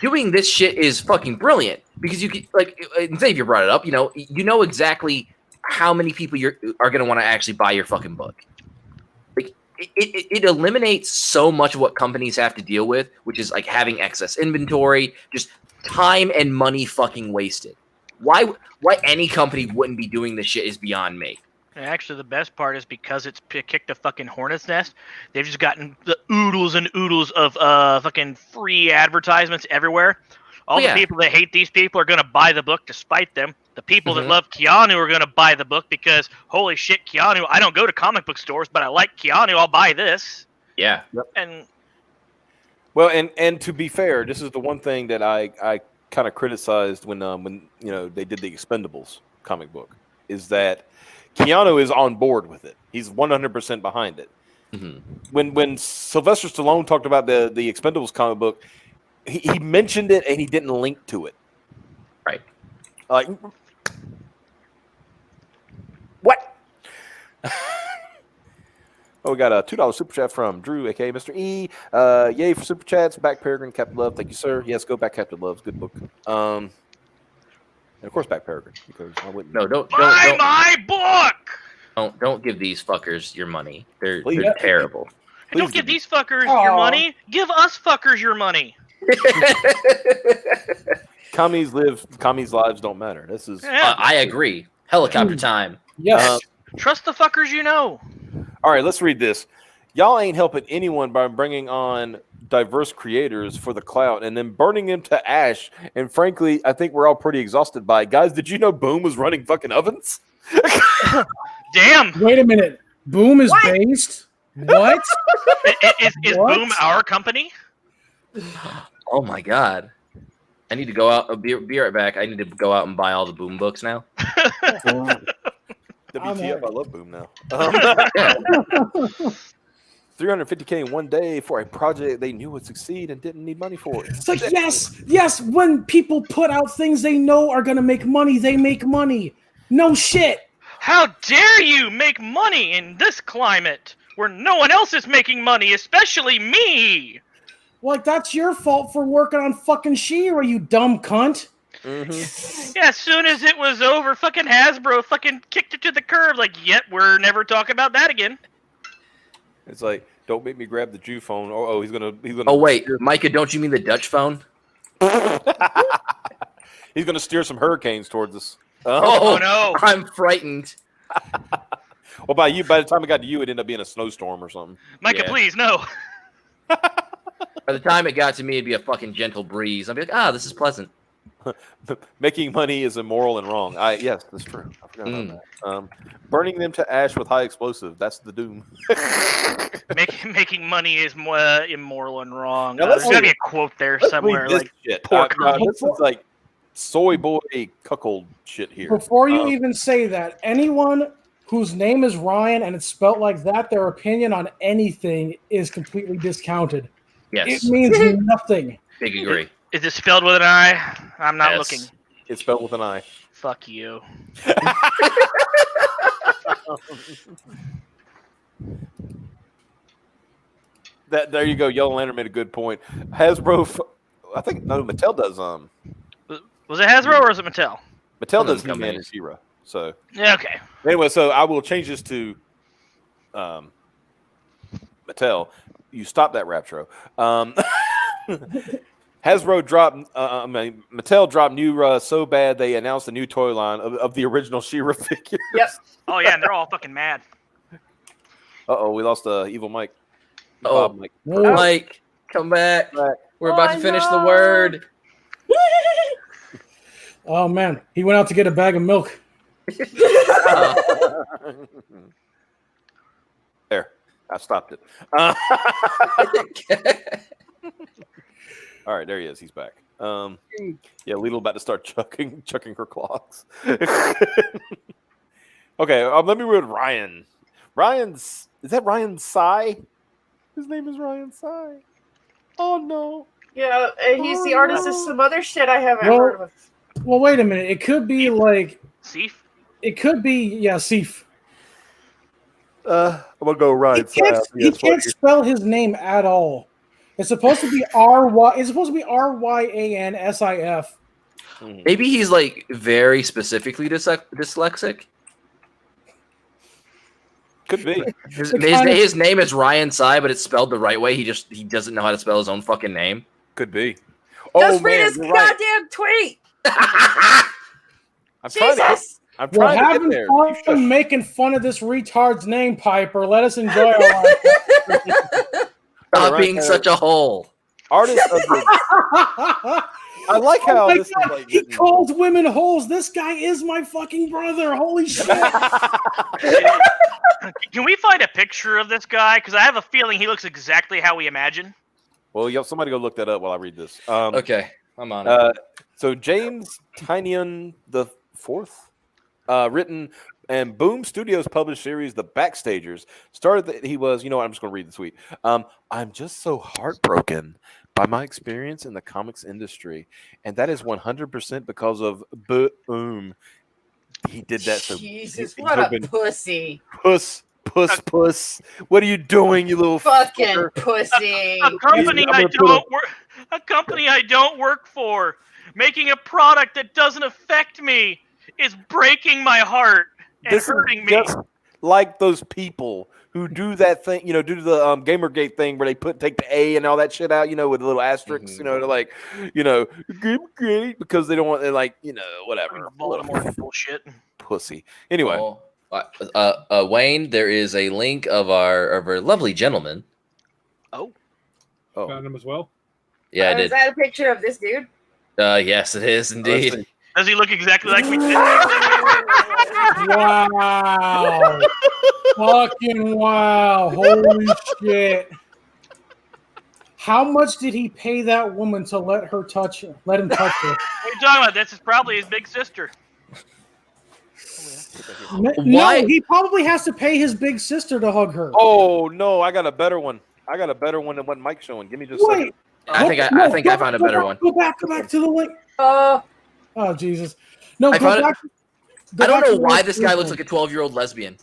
doing this shit is fucking brilliant because you can, like, Xavier brought it up. You know exactly how many people are going to want to actually buy your fucking book. Like it eliminates so much of what companies have to deal with, which is like having excess inventory, just time and money fucking wasted. Why any company wouldn't be doing this shit is beyond me. And actually, the best part is because it's kicked a fucking hornet's nest. They've just gotten the oodles and oodles of fucking free advertisements everywhere. All the people that hate these people are gonna buy the book to spite them. The people that love Keanu are gonna buy the book because holy shit, Keanu! I don't go to comic book stores, but I like Keanu. I'll buy this. Yeah. Yep. And well, and to be fair, this is the one thing that I kind of criticized when they did the Expendables comic book is that Keanu is on board with it. He's 100% behind it. Mm-hmm. When Sylvester Stallone talked about the Expendables comic book, he mentioned it and he didn't link to it. Right. Like what? Oh, we got a $2 super chat from Drew, aka Mr. E. Yay for super chats. Back Peregrine, Captain Love. Thank you, sir. Yes, go back, Captain Love. Good book. And of course, back Peregrine because I wouldn't. No, don't buy my book. Don't give these fuckers your money. They're Please. terrible. Hey, don't give these fuckers your money. Give us fuckers your money. Commies lives don't matter. This is. I agree. Helicopter time. Yes. Trust the fuckers you know. All right, let's read this. Y'all ain't helping anyone by bringing on diverse creators for the clout and then burning them to ash. And frankly, I think we're all pretty exhausted by it. Guys, did you know Boom was running fucking ovens? Damn. Wait a minute. Boom is based? What? Is What? Boom our company? Oh my God. I need to go out. Be right back. I need to go out and buy all the Boom books now. WTF, I love Boom now. 350K in one day for a project they knew would succeed and didn't need money for it. It's like, yes. When people put out things they know are going to make money, they make money. No shit. How dare you make money in this climate where no one else is making money, especially me? Like, that's your fault for working on fucking She-Ra, you dumb cunt. Mm-hmm. Yeah, as soon as it was over, fucking Hasbro fucking kicked it to the curb. Like, yep, we're never talking about that again. It's like, don't make me grab the Jew phone. Oh, he's gonna. Oh wait, Micah, don't you mean the Dutch phone? He's gonna steer some hurricanes towards us. Oh no, I'm frightened. Well, by the time it got to you, it ended up being a snowstorm or something. Micah, please, no. By the time it got to me, it'd be a fucking gentle breeze. I'd be like, this is pleasant. Making money is immoral and wrong. Yes, that's true. I forgot about that. Burning them to ash with high explosive. That's the doom. Making money is more immoral and wrong. Now, There's gotta be a quote there somewhere. This Like, shit. pork. This is like soy boy cuckold shit here. Before you even say that, anyone whose name is Ryan and it's spelt like that, their opinion on anything is completely discounted. Yes. It means nothing. Big agree. Is it spelled with an I? I'm not looking. It's spelled with an I. Fuck you. There you go. Yellow Lantern made a good point. Hasbro, I think Mattel does. Was it Hasbro or was it Mattel? Mattel does He-Man and She-Ra. So yeah, okay. Anyway, so I will change this to Mattel. You stop that Raptro. Hasbro dropped. Mattel dropped new so bad they announced a new toy line of the original She-Ra figures. Yep. Oh yeah, and they're all fucking mad. We lost Evil Mike. Oh, Mike. Mike, come back. We're about to finish the word. Oh man, he went out to get a bag of milk. There, I stopped it. All right, there he is. He's back. Lidl about to start chucking her clocks. Okay, let me read Ryan. Is that Ryan Sai? His name is Ryan Sai. Oh no. Yeah, he's the artist of some other shit I haven't heard of. Well, wait a minute. It could be like Seif. It could be Seif. I'm gonna go right. He can't spell his name at all. It's supposed to be R-Y. It's supposed to be RYANSIF. Maybe he's like very specifically dyslexic. Could be. His name is Ryan Tsai, but it's spelled the right way. He doesn't know how to spell his own fucking name. Could be. Just read his goddamn tweet. I'm trying to get there. Fun making fun of this retard's name, Piper. Let us enjoy our life. Stop being such a hole. Artist of the... I like how this is like he calls women holes. This guy is my fucking brother. Holy shit. Can we find a picture of this guy? Because I have a feeling he looks exactly how we imagine. Well, somebody go look that up while I read this. Okay, I'm on it. So James Tynion the Fourth, written and Boom Studios published series The Backstagers. He was, I'm just going to read the tweet. I'm just so heartbroken by my experience in the comics industry, and that is 100% because of Boom. He did that. Jesus, what a pussy. Puss. What are you doing, you little fucking fucker? Pussy? A company I don't work for, making a product that doesn't affect me, is breaking my heart and hurting me. Just like those people who do that thing, do the Gamergate thing where they take the A and all that shit out, with a little asterisks, they're like, Gamergate, because they don't want, whatever. Voldemort bullshit. Pussy. Anyway. Wayne, there is a link of our lovely gentleman. Oh. Found him as well? Yeah, I did. Is that a picture of this dude? Yes, it is indeed. Does he look exactly like we did? Wow. Fucking wow. Holy shit. How much did he pay that woman to let him touch her? What are you talking about? This is probably his big sister. No, he probably has to pay his big sister to hug her. Oh no, I got a better one. than what Mike's showing. Give me just a second. I think I found a better one. Go back to the link. Oh Jesus. No, I don't know why this guy looks like a 12-year-old lesbian.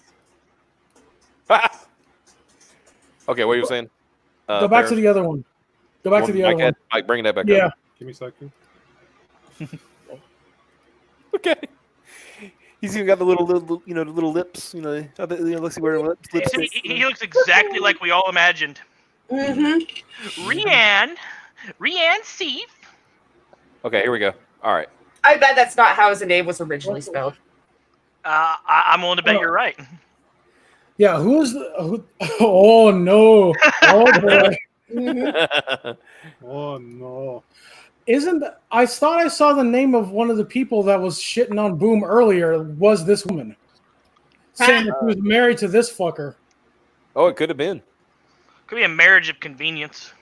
Okay, what are you saying? Go back to the other one. Go back to the other one. Mike, bring that back up. Give me a second. Okay. He's even got the little lips. Let's see where lips. He looks exactly like we all imagined. Mm-hmm. Rianne Seif. Okay, here we go. All right. I bet that's not how his name was originally spelled. I'm willing to bet you're right. Yeah, oh no. Oh boy. Oh no. I thought I saw the name of one of the people that was shitting on Boom earlier was this woman. Saying that she was married to this fucker. Oh, it could have been. Could be a marriage of convenience.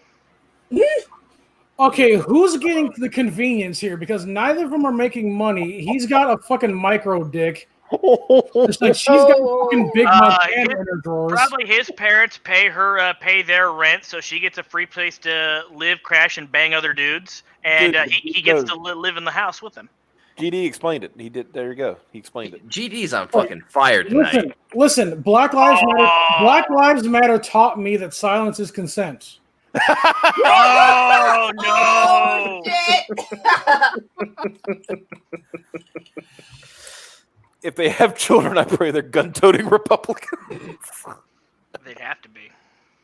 Okay, who's getting the convenience here? Because neither of them are making money. He's got a fucking micro dick. It's like she's got a fucking big Montana in her drawers. Probably his parents pay their rent, so she gets a free place to live, crash, and bang other dudes, and he gets to live in the house with them. GD explained it. He did. There you go. He explained it. GD's on fucking fire tonight. Listen. Black Lives Matter. Black Lives Matter taught me that silence is consent. Oh no! If they have children, I pray they're gun-toting Republicans. They'd have to be.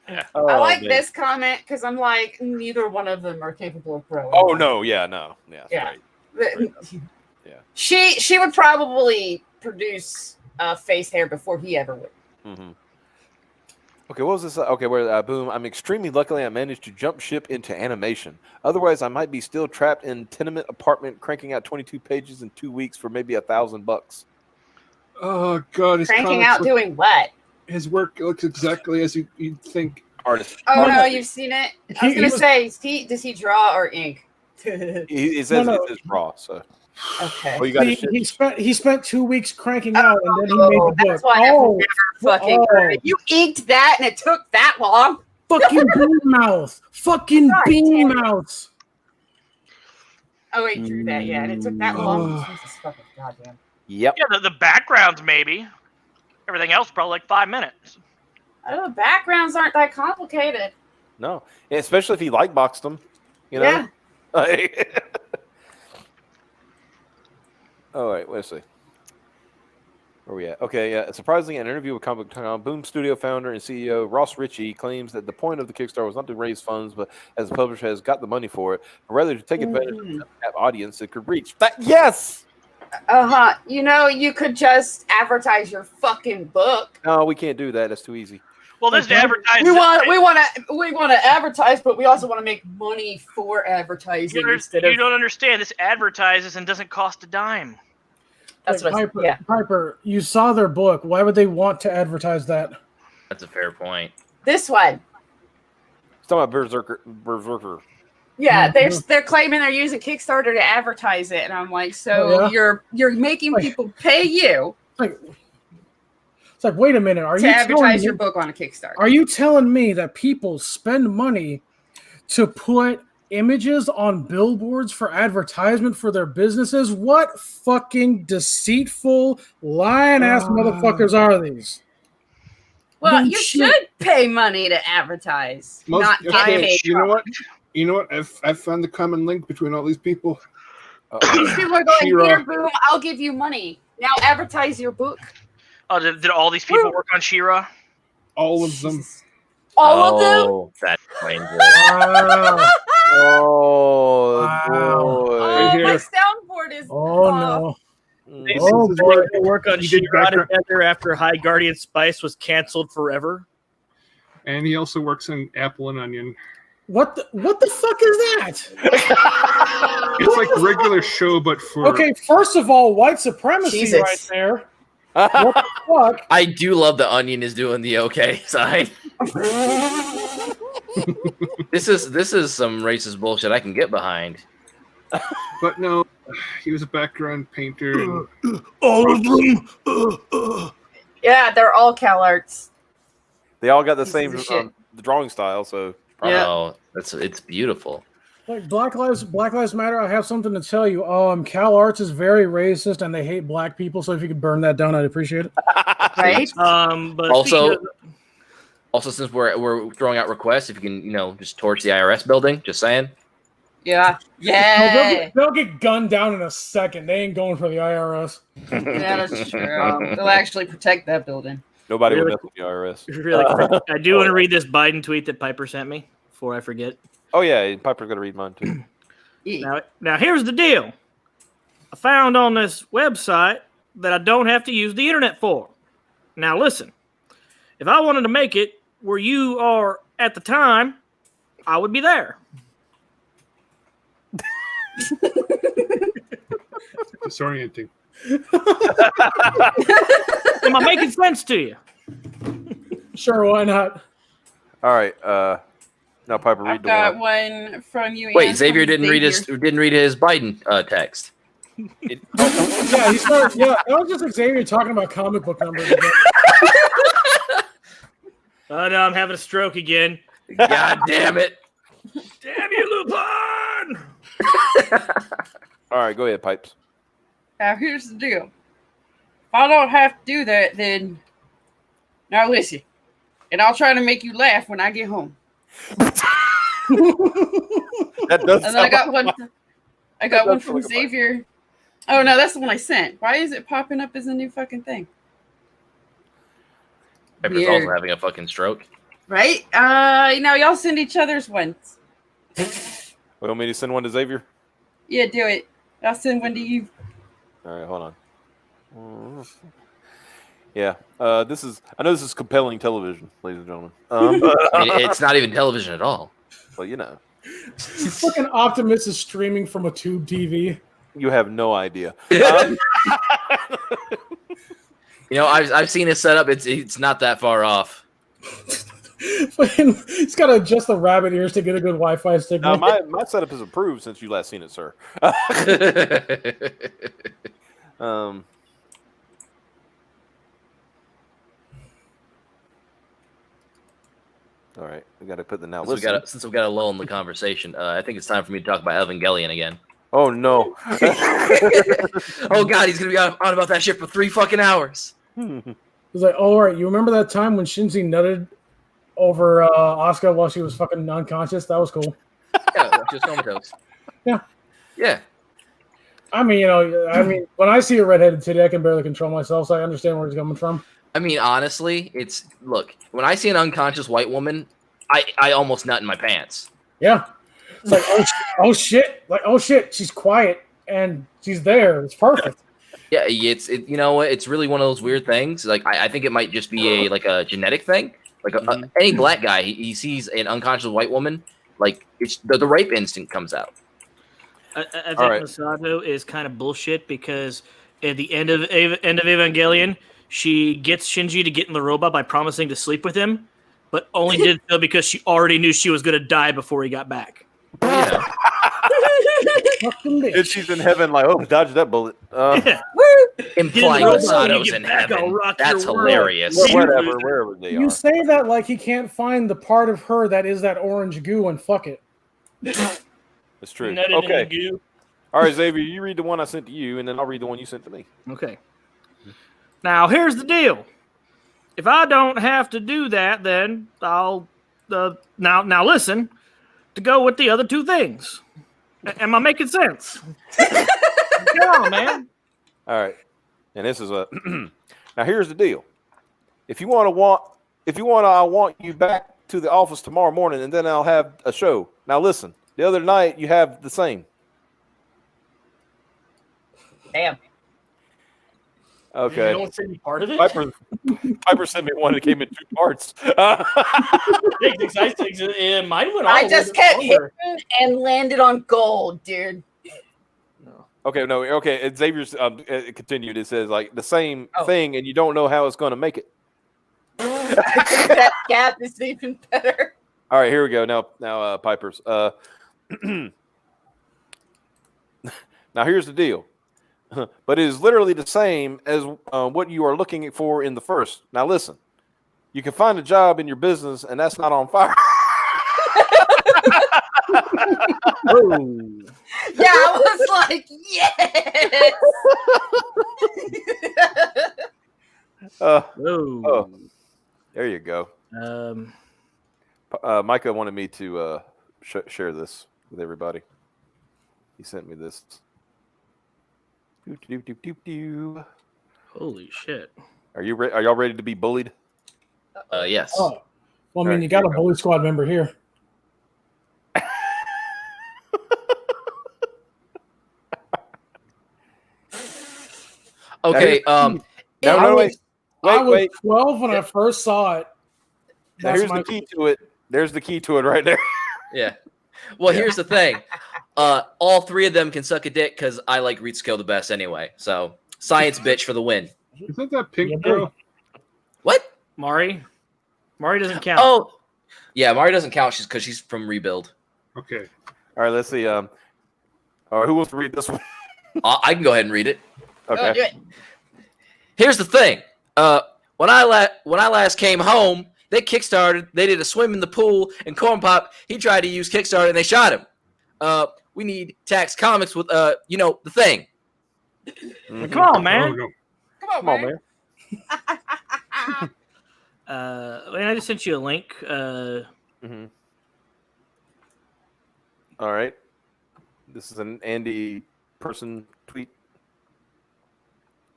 Yeah. I like this comment because I'm like, neither one of them are capable of growing. Oh no! Yeah, no, yeah. Right. Yeah. She would probably produce face hair before he ever would. Mm-hmm. Okay, what was this? Okay, where Boom. I'm extremely lucky I managed to jump ship into animation. Otherwise, I might be still trapped in tenement apartment, cranking out 22 pages in 2 weeks for maybe $1,000. Oh God! Cranking out doing what? His work looks exactly as you'd think. Artist. Oh no, you've seen it. I was gonna say, does he draw or ink? It says it's raw. So. Okay. Oh, he spent 2 weeks cranking out, and then he made the book. That's why I've never fucking heard it. You inked that, and it took that long. Fucking bean mouth. Fucking bean mouth. Oh, he drew that, yeah, and it took that long. Jesus fucking goddamn. Yep. Yeah, the backgrounds maybe. Everything else probably like 5 minutes. Oh, the backgrounds aren't that complicated. No, especially if he like boxed them. You know. Yeah. All right, let's see. Where we at? Okay, yeah. Surprisingly, an interview with Comic Boom Studio founder and CEO Ross Ritchie claims that the point of the Kickstarter was not to raise funds, but as the publisher has got the money for it, but rather to take advantage of the audience it could reach. Yes. You know, you could just advertise your fucking book. No, we can't do that. That's too easy. Well, this advertising. We want to advertise, but we also want to make money for advertising instead of. You don't understand. This advertises and doesn't cost a dime. That's what Piper, yeah. Piper, you saw their book. Why would they want to advertise that? That's a fair point. This one. It's talking about Berserker. Yeah, they're claiming they're using Kickstarter to advertise it, and I'm like, you're making people pay you. It's like, wait a minute, are to you advertise your book on a Kickstarter? Are you telling me that people spend money to put images on billboards for advertisement for their businesses? What fucking deceitful, lying-ass motherfuckers are these? Well, you should pay money to advertise, not get paid. You know what? You know what? I've found the common link between all these people. These people are going, here, boom, I'll give you money. Now advertise your book. Oh, did all these people work on She-Ra? All of them. All of them? That explains it. My soundboard is no. They work on She-Ra together after High Guardian Spice was canceled forever. And he also works on Apple and Onion. What the fuck is that? It's like regular show, but for first of all, white supremacy right there. What the fuck? I do love the Onion is doing the okay side. This is some racist bullshit I can get behind. But no, he was a background painter. All of them. Yeah, they're all CalArts. They all got the same the drawing style, so. Oh, it's beautiful. Like Black Lives Matter. I have something to tell you. CalArts is very racist and they hate black people. So if you could burn that down, I'd appreciate it. Right. But also, since we're throwing out requests, if you can, just torch the IRS building. Just saying. Yeah. Yeah. They'll get gunned down in a second. They ain't going for the IRS. Yeah, that's true. They'll actually protect that building. Nobody will mess with the IRS. Really I do want to read this Biden tweet that Piper sent me before I forget. Oh yeah, Piper's gonna read mine too. Now here's the deal. I found on this website that I don't have to use the internet for. Now listen, if I wanted to make it where you are at the time, I would be there. Disorienting. Am I making sense to you? Sure, why not? All right. Now Piper, read the got one from you. Wait, Xavier didn't read his Biden text. Yeah, that was just Xavier talking about comic book numbers again. Oh no, I'm having a stroke again. God damn it! Damn you, Lupin! All right, go ahead, Pipes. Now here's the deal. If I don't have to do that, then now listen, and I'll try to make you laugh when I get home. That does. And then I got one from Xavier. Oh no, that's the one I sent. Why is it popping up as a new fucking thing? Pepper's also having a fucking stroke. Right? Y'all send each other's ones. We want me to send one to Xavier? Yeah, do it. I'll send one to you. All right, hold on. Yeah, I know this is compelling television, ladies and gentlemen. It's not even television at all. Well, Fucking Optimus is streaming from a tube TV. You have no idea. I've seen his setup. It's not that far off. He's got to adjust the rabbit ears to get a good Wi-Fi signal. Now, my setup is approved since you last seen it, sir. All right, we got to put the now. Since we got a lull in the conversation, I think it's time for me to talk about Evangelion again. Oh no! Oh god, he's gonna be on about that shit for 3 fucking hours. He's like, oh, all right, you remember that time when Shinji nutted over Asuka while she was fucking unconscious? That was cool. Yeah, just comatose. Yeah. Yeah. I mean, when I see a redheaded titty, I can barely control myself, so I understand where he's coming from. I mean, honestly, look, when I see an unconscious white woman, I almost nut in my pants. Yeah. It's like, oh shit. Like, oh shit, she's quiet and she's there. It's perfect. Yeah, you know what? It's really one of those weird things. Like, I think it might just be a genetic thing. Like, any black guy, he sees an unconscious white woman, like, it's the rape instinct comes out. I think Masato is kind of bullshit because at the end of Evangelion, she gets Shinji to get in the robot by promising to sleep with him, but only did so because she already knew she was going to die before he got back. Yeah. And she's in heaven, like, oh, dodged that bullet. Implying Masato's in heaven. That's hilarious. Whatever, wherever they are. You say that like he can't find the part of her that is that orange goo and fuck it. It's true. Okay. All right, Xavier, you read the one I sent to you, and then I'll read the one you sent to me. Okay. Now, here's the deal. If I don't have to do that, then I'll... Now listen, to go with the other 2 things. Am I making sense? Come on, man. All right. And this is a... Now, here's the deal. If you want, I want you back to the office tomorrow morning, and then I'll have a show. Now, listen. The other night, you have the same. Damn. Okay. You don't send me part of it? Piper sent me one that came in 2 parts. Mine went all I just kept hitting and landed on gold, dude. Okay, no, okay. And Xavier's continued. It says like the same thing, and you don't know how it's going to make it. That gap is even better. All right, here we go. Now, Piper's. Now, here's the deal. But it is literally the same as what you are looking for in the first. Now, listen. You can find a job in your business, and that's not on fire. Yeah, I was like, yes. There you go. Micah wanted me to share this with everybody. He sent me this. Holy shit! Are y'all ready to be bullied? Yes. Oh, well, I mean, you got a bully squad member here. Okay. Wait. I was 12 when I first saw it. Here's the key to it. There's the key to it right there. Yeah. Well, here's the thing. All 3 of them can suck a dick because I like Ritsuko the best anyway. So, science bitch for the win. Isn't that pink girl? What? Mari doesn't count. Oh, yeah. Mari doesn't count because she's from Rebuild. Okay. All right, let's see. All right, who wants to read this one? I can go ahead and read it. Okay. Do it. Here's the thing. When I last came home, they kickstarted. They did a swim in the pool, and Corn Pop, he tried to use Kickstarter, and they shot him. We need Tax Comics with the thing. Mm-hmm. Come on, man. Oh, no. Come on, man. I just sent you a link. Mm-hmm. All right. This is an Andy person tweet.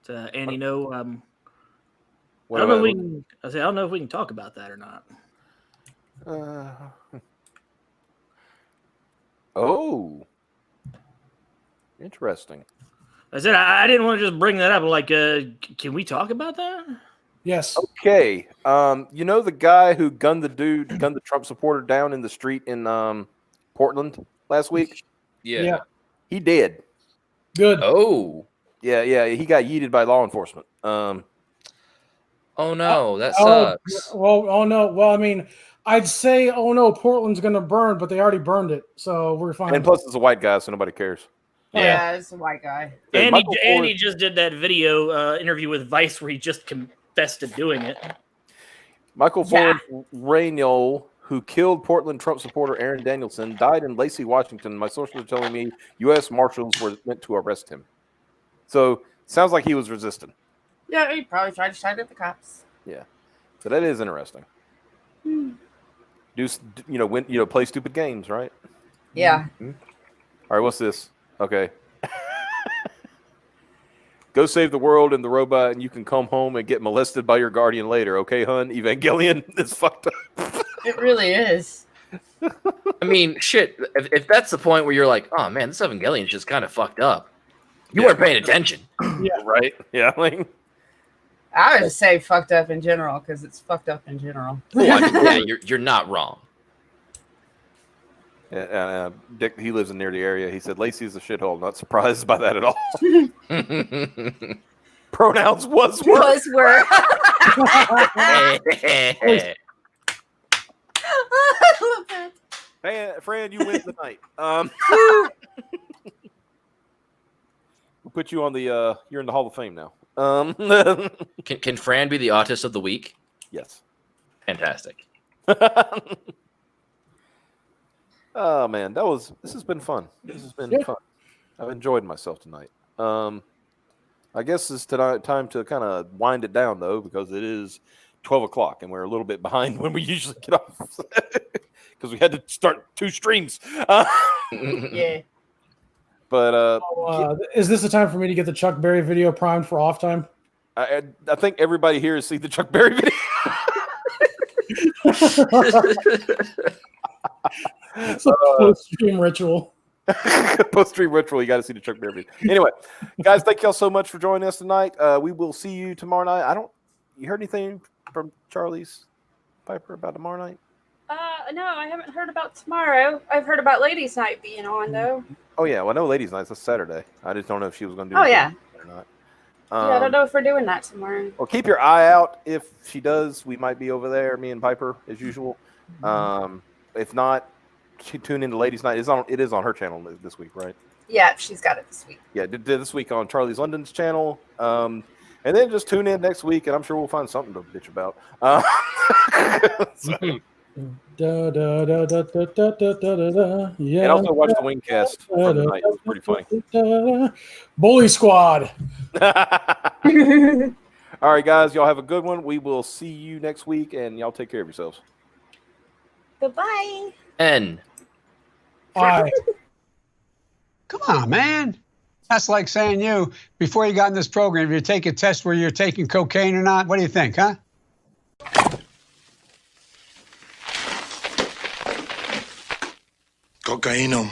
Andy, no. I What don't know about- if we can. I don't know if we can talk about that or not. Oh, interesting. I said I didn't want to just bring that up. Like, can we talk about that? Yes. Okay. You know the guy who gunned the Trump supporter down in the street in Portland last week? Yeah. He did. Good. Oh. Yeah. He got yeeted by law enforcement. Oh no, that sucks. Oh no. Well, I mean, I'd say, oh no, Portland's gonna burn, but they already burned it, so we're fine. And plus, it's a white guy, so nobody cares. Yeah, it's a white guy. Andy just did that video interview with Vice where he just confessed to doing it. Michael Ford Raynol, who killed Portland Trump supporter Aaron Danielson, died in Lacey, Washington. My sources are telling me U.S. Marshals were meant to arrest him. So sounds like he was resisting. Yeah, he probably tried to shout at the cops. Yeah, so that is interesting. Play stupid games, right? Yeah. Mm-hmm. All right, what's this? Okay. Go save the world and the robot, and you can come home and get molested by your guardian later. Okay, hun? Evangelion is fucked up. It really is. I mean, shit. If that's the point where you're like, oh man, this Evangelion is just kind of fucked up. You weren't paying attention. Yeah, right. Yeah, like I would just say fucked up in general because it's fucked up in general. Well, I mean, yeah, you're not wrong. Dick, he lives in near the area. He said Lacey's a shithole. Not surprised by that at all. Pronouns was were. Was were. Hey. I love that. Hey, Fran, you win tonight. We'll put you on the. You're in the Hall of Fame now. Can Fran be the autist of the week? Yes. Fantastic. Oh man, this has been fun. This has been fun. I've enjoyed myself tonight. I guess it's time to kind of wind it down though, because it is 12 o'clock and we're a little bit behind when we usually get off because we had to start 2 streams. Yeah. But is this the time for me to get the Chuck Berry video primed for off time? I think everybody here has seen the Chuck Berry video. It's a post-stream ritual. Post-stream ritual. You got to see the Chuck Berry video. Anyway, guys, thank y'all so much for joining us tonight. We will see you tomorrow night. You heard anything from Charlie's Piper about tomorrow night? No, I haven't heard about tomorrow. I've heard about Ladies' Night being on though. Oh yeah, well I know Ladies' Night. That's Saturday. I just don't know if she was going to do. Oh yeah. Or not. I don't know if we're doing that tomorrow. Well, keep your eye out. If she does, we might be over there. Me and Piper, as usual. If not, tune into Ladies' Night. It is on her channel this week, right? Yeah, she's got it this week. Yeah, did this week on Charlie's London's channel. And then just tune in next week, and I'm sure we'll find something to bitch about. Yeah. And also watch the Wingcast from tonight. It was pretty funny. Bully Squad. All right, guys, y'all have a good one. We will see you next week, and y'all take care of yourselves. Goodbye. N. Bye. Come on, man. That's like saying before you got in this program, you take a test where you're taking cocaine or not. What do you think, huh? Cocaine.